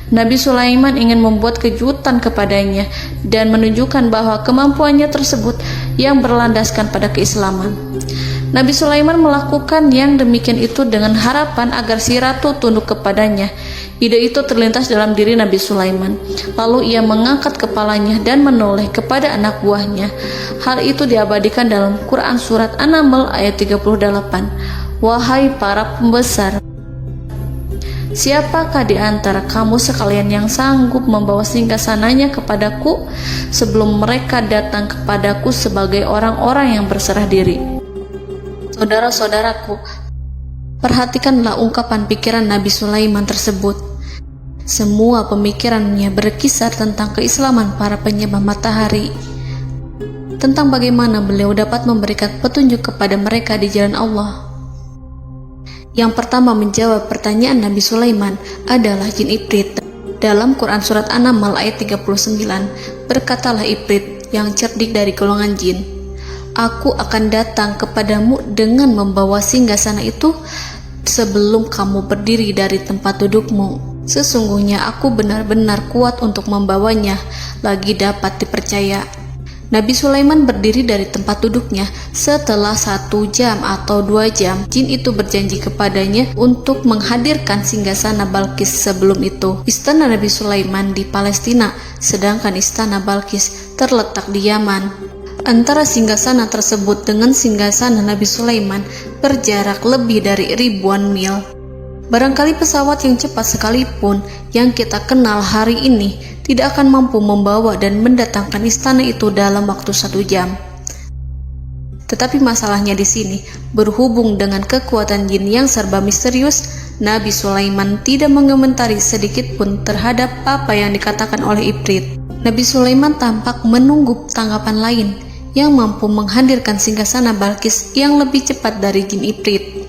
Nabi Sulaiman ingin membuat kejutan kepadanya dan menunjukkan bahwa kemampuannya tersebut yang berlandaskan pada keislaman. Nabi Sulaiman melakukan yang demikian itu dengan harapan agar si ratu tunduk kepadanya. Ide itu terlintas dalam diri Nabi Sulaiman. Lalu ia mengangkat kepalanya dan menoleh kepada anak buahnya. Hal itu diabadikan dalam Quran Surat An-Naml ayat 38. Wahai para pembesar, siapakah di antara kamu sekalian yang sanggup membawa singgasananya kepadaku sebelum mereka datang kepadaku sebagai orang-orang yang berserah diri? Saudara-saudaraku, perhatikanlah ungkapan pikiran Nabi Sulaiman tersebut. Semua pemikirannya berkisar tentang keislaman para penyembah matahari, tentang bagaimana beliau dapat memberikan petunjuk kepada mereka di jalan Allah. Yang pertama menjawab pertanyaan Nabi Sulaiman adalah jin Ifrit. Dalam Quran Surat An-Naml ayat 39, berkatalah Ifrit yang cerdik dari golongan jin, "Aku akan datang kepadamu dengan membawa singgasana itu sebelum kamu berdiri dari tempat dudukmu. Sesungguhnya aku benar-benar kuat untuk membawanya, lagi dapat dipercaya." Nabi Sulaiman berdiri dari tempat duduknya. Setelah 1 jam atau 2 jam, jin itu berjanji kepadanya untuk menghadirkan singgasana Balkis. Sebelum itu, istana Nabi Sulaiman di Palestina, sedangkan istana Balkis terletak di Yaman. Antara singgasana tersebut dengan singgasana Nabi Sulaiman berjarak lebih dari ribuan mil. Barangkali pesawat yang cepat sekalipun yang kita kenal hari ini tidak akan mampu membawa dan mendatangkan istana itu dalam waktu 1 jam. Tetapi masalahnya di sini, berhubung dengan kekuatan jin yang serba misterius, Nabi Sulaiman tidak mengomentari sedikit pun terhadap apa yang dikatakan oleh Ifrit. Nabi Sulaiman tampak menunggu tanggapan lain yang mampu menghadirkan singgasana Balkis yang lebih cepat dari jin Ifrit.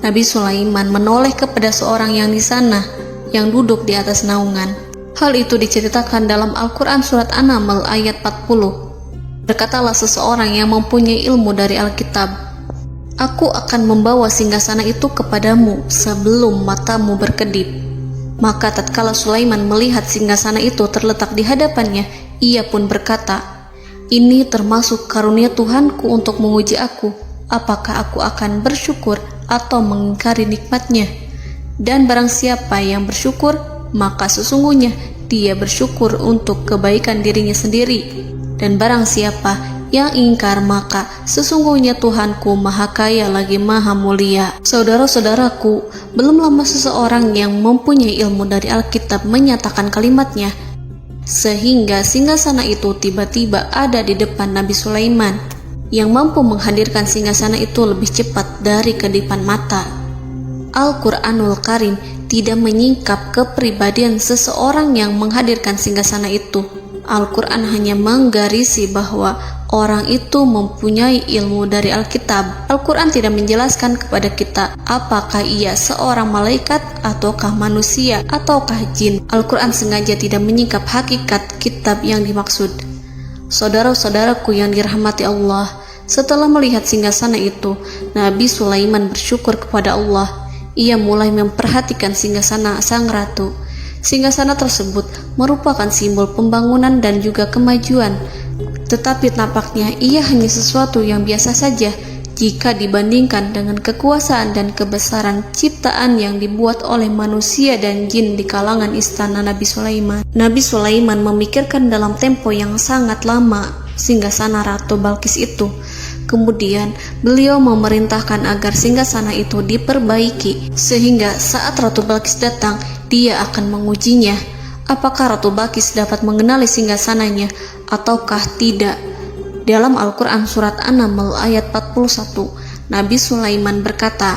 Nabi Sulaiman menoleh kepada seorang yang di sana, yang duduk di atas naungan. Hal itu diceritakan dalam Al-Quran Surat An-Naml ayat 40. Berkatalah seseorang yang mempunyai ilmu dari Alkitab, "Aku akan membawa singgasana itu kepadamu sebelum matamu berkedip." Maka tatkala Sulaiman melihat singgasana itu terletak di hadapannya, ia pun berkata, "Ini termasuk karunia Tuhanku untuk menguji aku, apakah aku akan bersyukur atau mengingkari nikmatnya? Dan barang siapa yang bersyukur, maka sesungguhnya dia bersyukur untuk kebaikan dirinya sendiri. Dan barang siapa yang ingkar, maka sesungguhnya Tuhanku Maha Kaya lagi Maha Mulia." Saudara-saudaraku, belum lama seseorang yang mempunyai ilmu dari Alkitab menyatakan kalimatnya, sehingga singgasana itu tiba-tiba ada di depan Nabi Sulaiman, yang mampu menghadirkan singgasana itu lebih cepat dari kedipan mata. Al-Quranul Karim tidak menyingkap kepribadian seseorang yang menghadirkan singgasana itu. Al-Quran hanya menggarisi bahwa orang itu mempunyai ilmu dari Alkitab. Al-Quran tidak menjelaskan kepada kita apakah ia seorang malaikat ataukah manusia ataukah jin. Al-Quran sengaja tidak menyingkap hakikat kitab yang dimaksud. Saudara-saudaraku yang dirahmati Allah, setelah melihat singgasana itu, Nabi Sulaiman bersyukur kepada Allah. Ia mulai memperhatikan singgasana sang ratu. Singgasana tersebut merupakan simbol pembangunan dan juga kemajuan, tetapi nampaknya ia hanya sesuatu yang biasa saja jika dibandingkan dengan kekuasaan dan kebesaran ciptaan yang dibuat oleh manusia dan jin di kalangan istana Nabi Sulaiman. Nabi Sulaiman memikirkan dalam tempo yang sangat lama singgasana Ratu Balkis itu. Kemudian beliau memerintahkan agar singgasana itu diperbaiki, sehingga saat Ratu Balkis datang, dia akan mengujinya. Apakah Ratu Balkis dapat mengenali singgasananya ataukah tidak? Dalam Al-Quran Surat An-Naml ayat 41, Nabi Sulaiman berkata,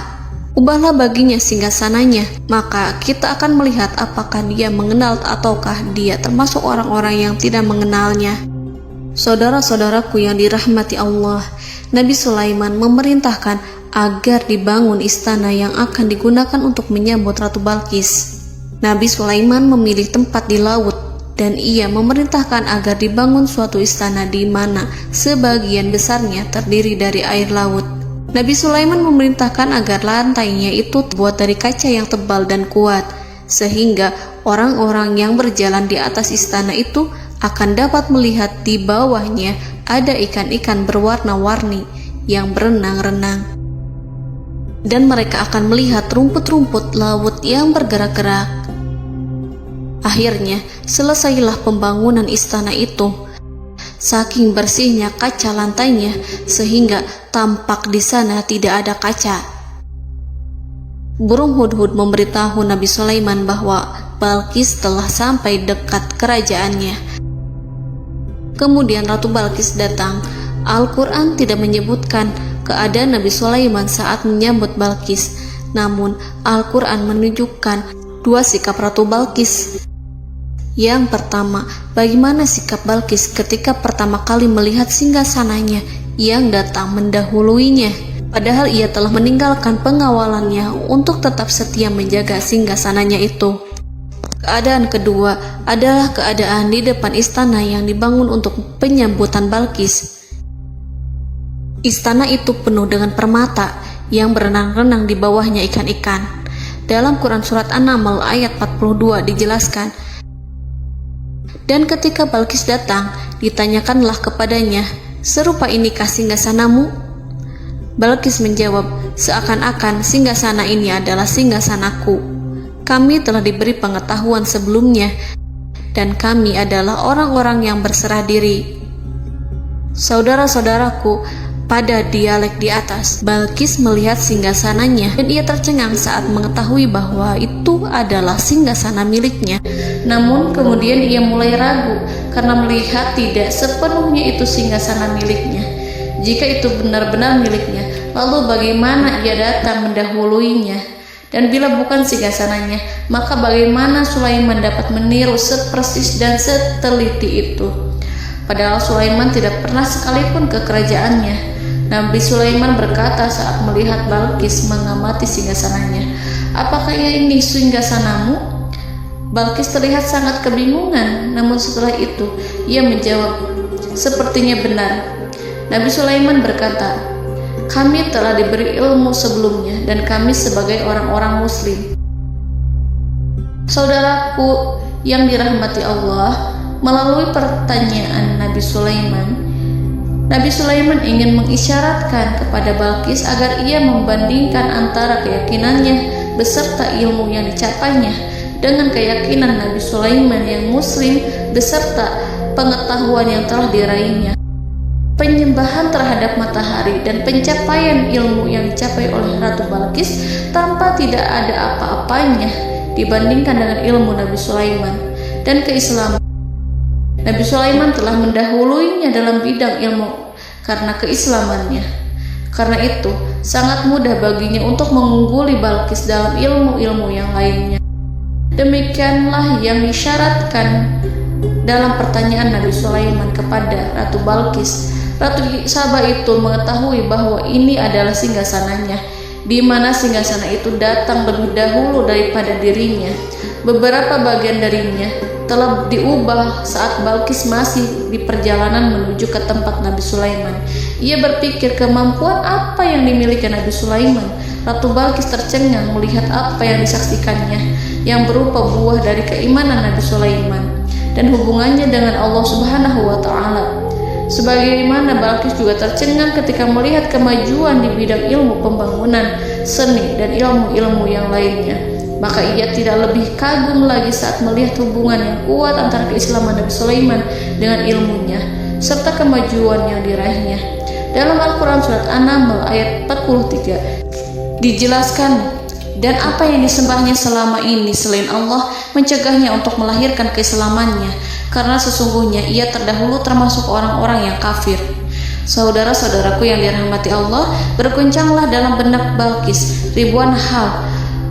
"Ubahlah baginya singgasananya, maka kita akan melihat apakah dia mengenal ataukah dia termasuk orang-orang yang tidak mengenalnya." Saudara-saudaraku yang dirahmati Allah, Nabi Sulaiman memerintahkan agar dibangun istana yang akan digunakan untuk menyambut Ratu Balkis. Nabi Sulaiman memilih tempat di laut, dan ia memerintahkan agar dibangun suatu istana di mana sebagian besarnya terdiri dari air laut. Nabi Sulaiman memerintahkan agar lantainya itu terbuat dari kaca yang tebal dan kuat, sehingga orang-orang yang berjalan di atas istana itu akan dapat melihat di bawahnya ada ikan-ikan berwarna-warni yang berenang-renang. Dan mereka akan melihat rumput-rumput laut yang bergerak-gerak. Akhirnya, selesailah pembangunan istana itu. Saking bersihnya kaca lantainya, sehingga tampak di sana tidak ada kaca. Burung hudhud memberitahu Nabi Sulaiman bahwa Balkis telah sampai dekat kerajaannya. Kemudian Ratu Balkis datang. Al-Quran tidak menyebutkan keadaan Nabi Sulaiman saat menyambut Balkis, namun Al-Quran menunjukkan dua sikap Ratu Balkis. Yang pertama, bagaimana sikap Balkis ketika pertama kali melihat singgasananya yang datang mendahuluinya, padahal ia telah meninggalkan pengawalannya untuk tetap setia menjaga singgasananya itu. Keadaan kedua adalah keadaan di depan istana yang dibangun untuk penyambutan Balkis. Istana itu penuh dengan permata yang berenang-renang di bawahnya ikan-ikan. Dalam Quran Surat An-Naml ayat 42 dijelaskan, dan ketika Balkis datang, ditanyakanlah kepadanya, serupa inikah singgasanamu? Balkis menjawab, seakan-akan singgasana ini adalah singgasanaku. Kami telah diberi pengetahuan sebelumnya, dan kami adalah orang-orang yang berserah diri. Saudara-saudaraku, pada dialek di atas, Balkis melihat singgasananya dan ia tercengang saat mengetahui bahwa itu adalah singgasana miliknya. Namun kemudian ia mulai ragu karena melihat tidak sepenuhnya itu singgasana miliknya. Jika itu benar-benar miliknya, lalu bagaimana ia datang mendahuluinya? Dan bila bukan singgasananya, maka bagaimana Sulaiman dapat meniru sepersis dan seteliti itu? Padahal Sulaiman tidak pernah sekalipun ke kerajaannya. Nabi Sulaiman berkata saat melihat Balkis mengamati singgasananya, apakah ini singgasanamu? Balkis terlihat sangat kebingungan, namun setelah itu ia menjawab, sepertinya benar. Nabi Sulaiman berkata, kami telah diberi ilmu sebelumnya dan kami sebagai orang-orang muslim. Saudaraku yang dirahmati Allah, melalui pertanyaan Nabi Sulaiman ingin mengisyaratkan kepada Balkis agar ia membandingkan antara keyakinannya beserta ilmu yang dicapainya dengan keyakinan Nabi Sulaiman yang muslim beserta pengetahuan yang telah diraihnya. Penyembahan terhadap matahari dan pencapaian ilmu yang dicapai oleh Ratu Balkis tanpa tidak ada apa-apanya dibandingkan dengan ilmu Nabi Sulaiman dan keislaman. Nabi Sulaiman telah mendahuluinya dalam bidang ilmu karena keislamannya. Karena itu, sangat mudah baginya untuk mengungguli Balkis dalam ilmu-ilmu yang lainnya. Demikianlah yang disyaratkan dalam pertanyaan Nabi Sulaiman kepada Ratu Balkis. Ratu Saba itu mengetahui bahwa ini adalah singgasananya, di mana singgasana itu datang lebih dahulu daripada dirinya. Beberapa bagian darinya telah diubah saat Balkis masih di perjalanan menuju ke tempat Nabi Sulaiman. Ia berpikir kemampuan apa yang dimiliki Nabi Sulaiman. Ratu Balkis tercengang melihat apa yang disaksikannya, yang berupa buah dari keimanan Nabi Sulaiman dan hubungannya dengan Allah Subhanahu wa Ta'ala. Sebagaimana Balkis juga tercengang ketika melihat kemajuan di bidang ilmu pembangunan, seni, dan ilmu-ilmu yang lainnya. Maka ia tidak lebih kagum lagi saat melihat hubungan yang kuat antara keislaman Nabi Sulaiman dengan ilmunya, serta kemajuan yang diraihnya. Dalam Al-Quran Surat An-Naml ayat 43 dijelaskan, dan apa yang disembahnya selama ini selain Allah mencegahnya untuk melahirkan keislamannya, karena sesungguhnya ia terdahulu termasuk orang-orang yang kafir. Saudara-saudaraku yang dirahmati Allah, berguncanglah dalam benak Balkis ribuan hal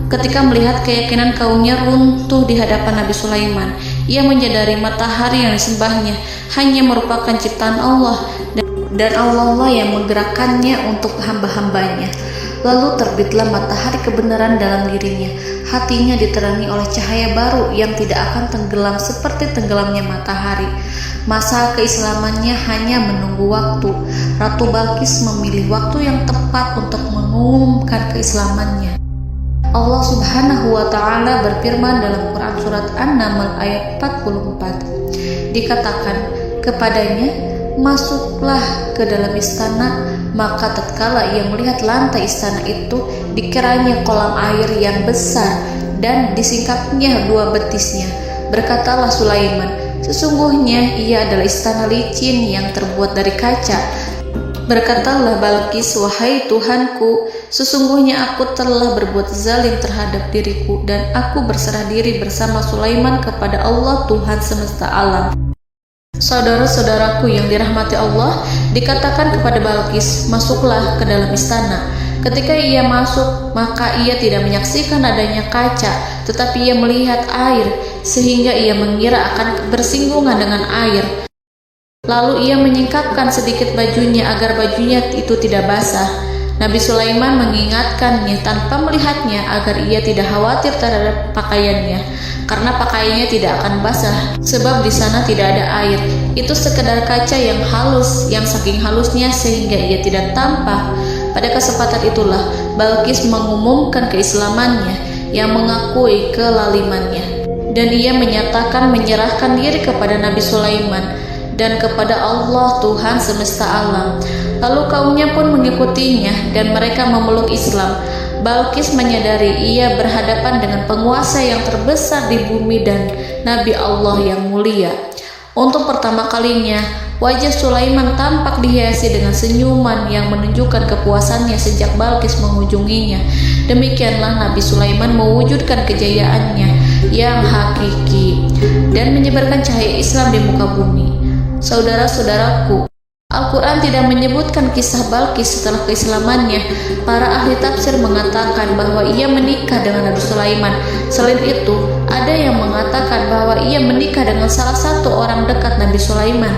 ketika melihat keyakinan kaumnya runtuh di hadapan Nabi Sulaiman. Ia menyadari matahari yang disembahnya hanya merupakan ciptaan Allah, dan Allah lah yang menggerakkannya untuk hamba-hambanya. Lalu terbitlah matahari kebenaran dalam dirinya. Hatinya diterangi oleh cahaya baru yang tidak akan tenggelam seperti tenggelamnya matahari. Masa keislamannya hanya menunggu waktu. Ratu Balkis memilih waktu yang tepat untuk mengumumkan keislamannya. Allah Subhanahu wa Ta'ala berfirman dalam Quran Surat An-Naml ayat 44. Dikatakan kepadanya, masuklah ke dalam istana. Maka tatkala ia melihat lantai istana itu, dikiranya kolam air yang besar dan disingkapnya 2 betisnya. Berkatalah Sulaiman, sesungguhnya ia adalah istana licin yang terbuat dari kaca. Berkatalah Balkis, wahai Tuhanku, sesungguhnya aku telah berbuat zalim terhadap diriku dan aku berserah diri bersama Sulaiman kepada Allah Tuhan semesta alam. Saudara-saudaraku yang dirahmati Allah, dikatakan kepada Balkis, masuklah ke dalam istana. Ketika ia masuk, maka ia tidak menyaksikan adanya kaca, tetapi ia melihat air, sehingga ia mengira akan bersinggungan dengan air. Lalu ia menyingkapkan sedikit bajunya agar bajunya itu tidak basah. Nabi Sulaiman mengingatkannya tanpa melihatnya agar ia tidak khawatir terhadap pakaiannya, karena pakaiannya tidak akan basah, sebab di sana tidak ada air. Itu sekedar kaca yang halus, yang saking halusnya sehingga ia tidak tampak. Pada kesempatan itulah Balkis mengumumkan keislamannya yang mengakui kelalimannya, dan ia menyatakan menyerahkan diri kepada Nabi Sulaiman dan kepada Allah Tuhan semesta alam. Lalu kaumnya pun mengikutinya dan mereka memeluk Islam. Balkis menyadari ia berhadapan dengan penguasa yang terbesar di bumi dan Nabi Allah yang mulia. Untuk pertama kalinya, wajah Sulaiman tampak dihiasi dengan senyuman yang menunjukkan kepuasannya sejak Balkis mengunjunginya. Demikianlah Nabi Sulaiman mewujudkan kejayaannya yang hakiki dan menyebarkan cahaya Islam di muka bumi. Saudara-saudaraku, Al-Quran tidak menyebutkan kisah Balkis setelah keislamannya. Para ahli tafsir mengatakan bahwa ia menikah dengan Nabi Sulaiman. Selain itu, ada yang mengatakan bahwa ia menikah dengan salah satu orang dekat Nabi Sulaiman.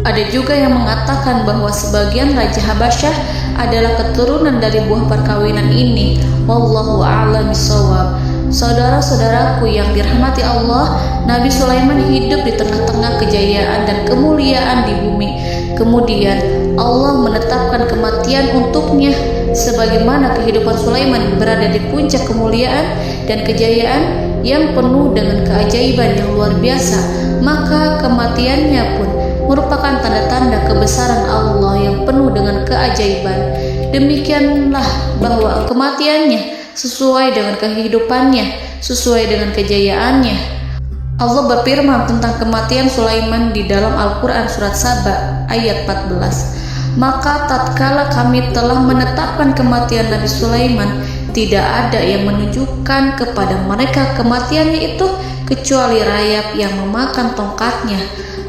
Ada juga yang mengatakan bahwa sebagian Raja Habasyah adalah keturunan dari buah perkawinan ini. Wallahu a'lam bishawab. Saudara-saudaraku yang dirahmati Allah, Nabi Sulaiman hidup di tengah-tengah kejayaan dan kemuliaan di bumi. Kemudian Allah menetapkan kematian untuknya, sebagaimana kehidupan Sulaiman berada di puncak kemuliaan dan kejayaan yang penuh dengan keajaiban yang luar biasa. Maka kematiannya pun merupakan tanda-tanda kebesaran Allah yang penuh dengan keajaiban. Demikianlah bahwa kematiannya sesuai dengan kehidupannya, sesuai dengan kejayaannya. Allah berfirman tentang kematian Sulaiman di dalam Al-Quran Surat Saba ayat 14. Maka tatkala kami telah menetapkan kematian Nabi Sulaiman, tidak ada yang menunjukkan kepada mereka kematiannya itu kecuali rayap yang memakan tongkatnya.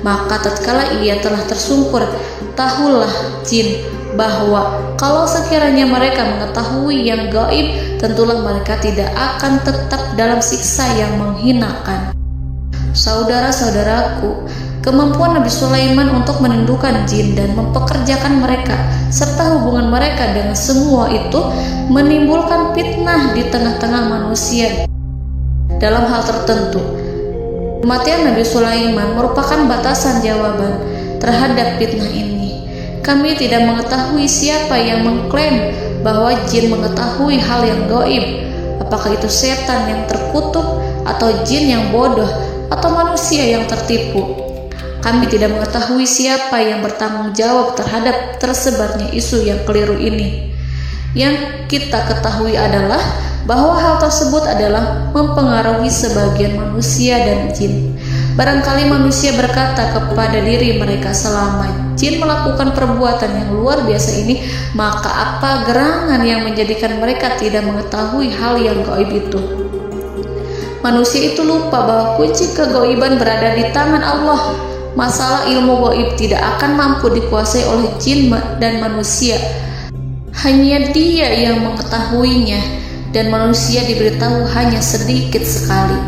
Maka tatkala ia telah tersungkur, tahulah jin bahwa kalau sekiranya mereka mengetahui yang gaib, tentulah mereka tidak akan tetap dalam siksa yang menghinakan. Saudara-saudaraku, kemampuan Nabi Sulaiman untuk menundukkan jin dan mempekerjakan mereka serta hubungan mereka dengan semua itu menimbulkan fitnah di tengah-tengah manusia. Dalam hal tertentu, kematian Nabi Sulaiman merupakan batasan jawaban terhadap fitnah ini. Kami tidak mengetahui siapa yang mengklaim bahwa jin mengetahui hal yang gaib. Apakah itu setan yang terkutuk, atau jin yang bodoh, atau manusia yang tertipu? Kami tidak mengetahui siapa yang bertanggung jawab terhadap tersebarnya isu yang keliru ini. Yang kita ketahui adalah bahwa hal tersebut adalah mempengaruhi sebagian manusia dan jin. Barangkali manusia berkata kepada diri mereka, selama jin melakukan perbuatan yang luar biasa ini, maka apa gerangan yang menjadikan mereka tidak mengetahui hal yang gaib itu? Manusia itu lupa bahwa kunci kegaiban berada di tangan Allah. Masalah ilmu gaib tidak akan mampu dikuasai oleh jin dan manusia. Hanya Dia yang mengetahuinya, dan manusia diberitahu hanya sedikit sekali.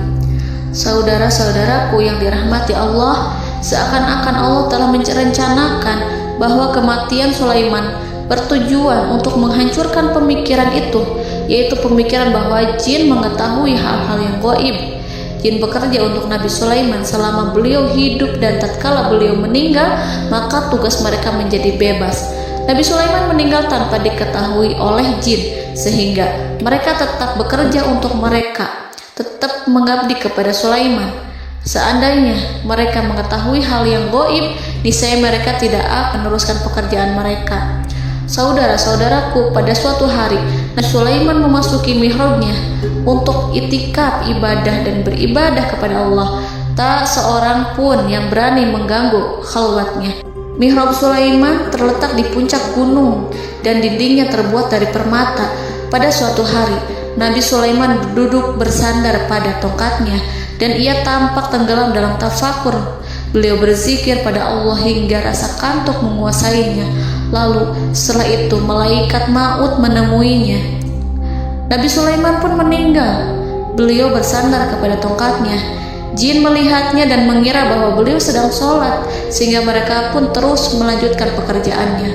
Saudara-saudaraku yang dirahmati Allah, seakan-akan Allah telah merencanakan bahwa kematian Sulaiman bertujuan untuk menghancurkan pemikiran itu, yaitu pemikiran bahwa jin mengetahui hal-hal yang gaib. Jin bekerja untuk Nabi Sulaiman selama beliau hidup, dan tatkala beliau meninggal, maka tugas mereka menjadi bebas. Nabi Sulaiman meninggal tanpa diketahui oleh jin, sehingga mereka tetap bekerja untuk mereka, tetap mengabdi kepada Sulaiman. Seandainya mereka mengetahui hal yang gaib, niscaya mereka tidak akan meneruskan pekerjaan mereka. Saudara-saudaraku, pada suatu hari Nabi Sulaiman memasuki mihrabnya untuk itikaf ibadah dan beribadah kepada Allah. Tak seorang pun yang berani mengganggu khalwatnya. Mihrab Sulaiman terletak di puncak gunung dan dindingnya terbuat dari permata. Pada suatu hari, Nabi Sulaiman duduk bersandar pada tongkatnya dan ia tampak tenggelam dalam tafakur. Beliau berzikir pada Allah hingga rasa kantuk menguasainya. Lalu setelah itu malaikat maut menemuinya. Nabi Sulaiman pun meninggal. Beliau bersandar kepada tongkatnya. Jin melihatnya dan mengira bahwa beliau sedang sholat, sehingga mereka pun terus melanjutkan pekerjaannya.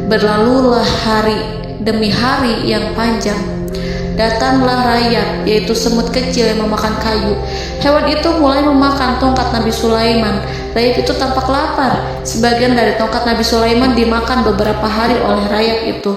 Berlalulah hari demi hari yang panjang. Datanglah rayap, yaitu semut kecil yang memakan kayu. Hewan itu mulai memakan tongkat Nabi Sulaiman. Rayap itu tampak lapar. Sebagian dari tongkat Nabi Sulaiman dimakan beberapa hari oleh rayap itu.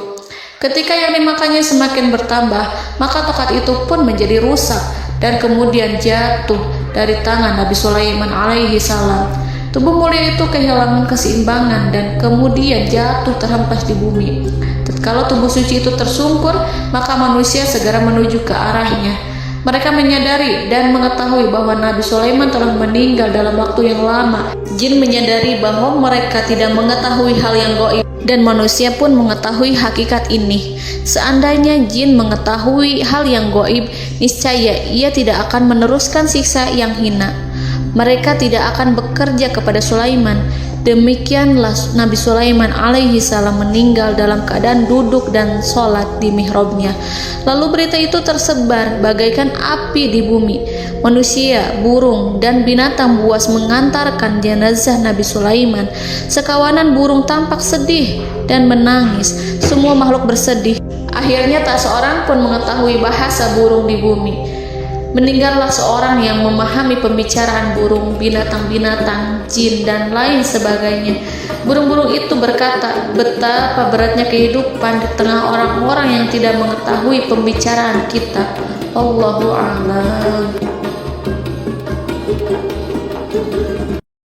Ketika yang dimakannya semakin bertambah, maka tongkat itu pun menjadi rusak dan kemudian jatuh dari tangan Nabi Sulaiman alaihi salam. Tubuh mulia itu kehilangan keseimbangan dan kemudian jatuh terhempas di bumi. Tatkala tubuh suci itu tersungkur, maka manusia segera menuju ke arahnya. Mereka menyadari dan mengetahui bahwa Nabi Sulaiman telah meninggal dalam waktu yang lama. Jin menyadari bahwa mereka tidak mengetahui hal yang gaib, dan manusia pun mengetahui hakikat ini. Seandainya jin mengetahui hal yang gaib, niscaya ia tidak akan meneruskan siksa yang hina. Mereka tidak akan bekerja kepada Sulaiman. Demikianlah Nabi Sulaiman alaihi salam meninggal dalam keadaan duduk dan sholat di mihrabnya. Lalu berita itu tersebar bagaikan api di bumi. Manusia, burung, dan binatang buas mengantarkan jenazah Nabi Sulaiman. Sekawanan burung tampak sedih dan menangis. Semua makhluk bersedih. Akhirnya tak seorang pun mengetahui bahasa burung di bumi. Meninggallah seorang yang memahami pembicaraan burung, binatang-binatang, jin, dan lain sebagainya. Burung-burung itu berkata, betapa beratnya kehidupan di tengah orang-orang yang tidak mengetahui pembicaraan kita. Allahu a'lam.